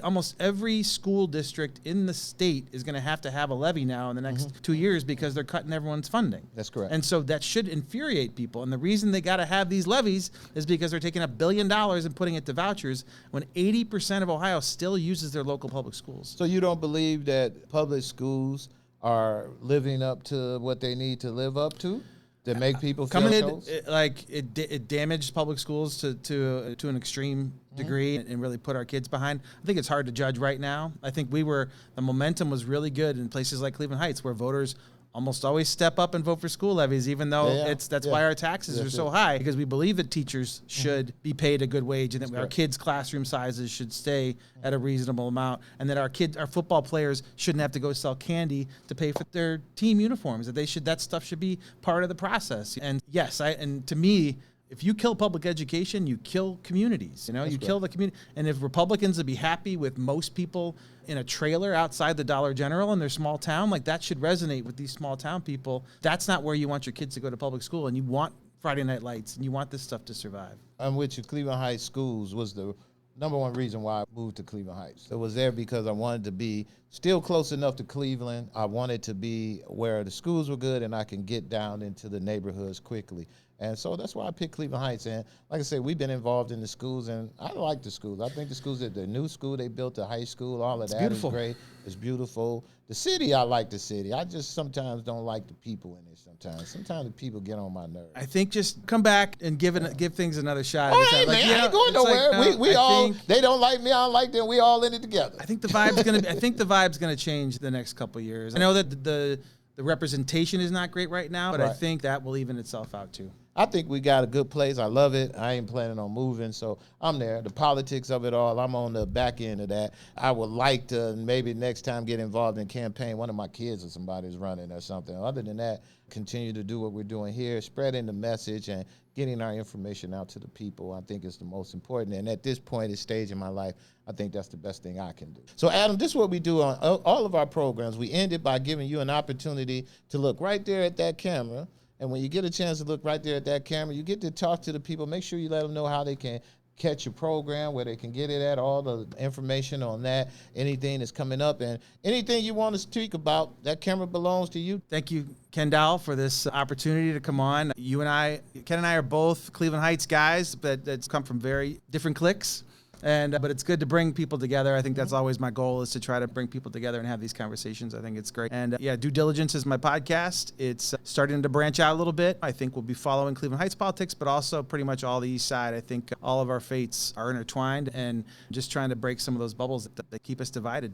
almost every school district in the state is going to have a levy now in the next 2 years because they're cutting everyone's funding. That's correct. And so that should infuriate people. And the reason they got to have these levies is because they're taking $1 billion and putting it to vouchers when 80% of Ohio still uses their local public schools. So you don't believe that public schools are living up to what they need to live up to? To make people feel it damaged public schools to an extreme degree and really put our kids behind. I think it's hard to judge right now. I think the momentum was really good in places like Cleveland Heights where voters almost always step up and vote for school levies, even though that's why our taxes are so high, because we believe that teachers should be paid a good wage and that our kids' classroom sizes should stay at a reasonable amount, and that our football players shouldn't have to go sell candy to pay for their team uniforms. That stuff should be part of the process. And yes, to me, if you kill public education, you kill communities. You kill the community. And if Republicans would be happy with most people in a trailer outside the Dollar General in their small town, like that should resonate with these small town people. That's not where you want your kids to go to public school, and you want Friday Night Lights, and you want this stuff to survive. I'm with you. Cleveland Heights schools was the number one reason why I moved to Cleveland Heights. It was there because I wanted to be still close enough to Cleveland. I wanted to be where the schools were good and I can get down into the neighborhoods quickly. And so that's why I picked Cleveland Heights. And like I said, we've been involved in the schools, and I like the schools. I think the schools, the new school they built, the high school, all of that beautiful. is great. It's beautiful. The city, I like the city. I just sometimes don't like the people in it Sometimes the people get on my nerves. I think just come back and give things another shot. All right, man, I ain't going nowhere. They don't like me, I don't like them. We all in it together. I think the vibe's gonna change the next couple of years. I know that the representation is not great right now, but I think that will even itself out too. I think we got a good place. I love it. I ain't planning on moving, so I'm there. The politics of it all, I'm on the back end of that. I would like to maybe next time get involved in campaign. One of my kids or somebody's running or something. Other than that, continue to do what we're doing here, spreading the message and getting our information out to the people. I think is the most important. And at this point, this stage in my life, I think that's the best thing I can do. So, Adam, this is what we do on all of our programs. We end it by giving you an opportunity to look right there at that camera. And when you get a chance to look right there at that camera, you get to talk to the people. Make sure you let them know how they can catch your program, where they can get it at, all the information on that, anything that's coming up, and anything you want to speak about. That camera belongs to you. Thank you, Kenn Dowell, for this opportunity to come on. Ken and I are both Cleveland Heights guys, but that's come from very different cliques. But it's good to bring people together. I think that's always my goal, is to try to bring people together and have these conversations. I think it's great. And Due Diligence is my podcast. It's starting to branch out a little bit. I think we'll be following Cleveland Heights politics, but also pretty much all the East Side. I think all of our fates are intertwined, and just trying to break some of those bubbles that keep us divided.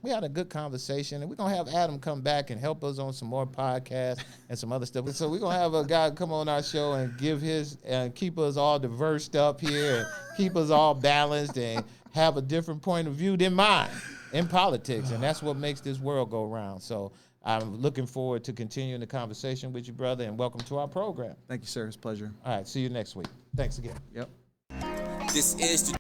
We had a good conversation, and we're going to have Adam come back and help us on some more podcasts and some other stuff. So we're going to have a guy come on our show and give and keep us all diversed up here and keep us all balanced and have a different point of view than mine in politics. And that's what makes this world go round. So I'm looking forward to continuing the conversation with you, brother, and welcome to our program. Thank you, sir. It's a pleasure. All right, see you next week. Thanks again. Yep. This is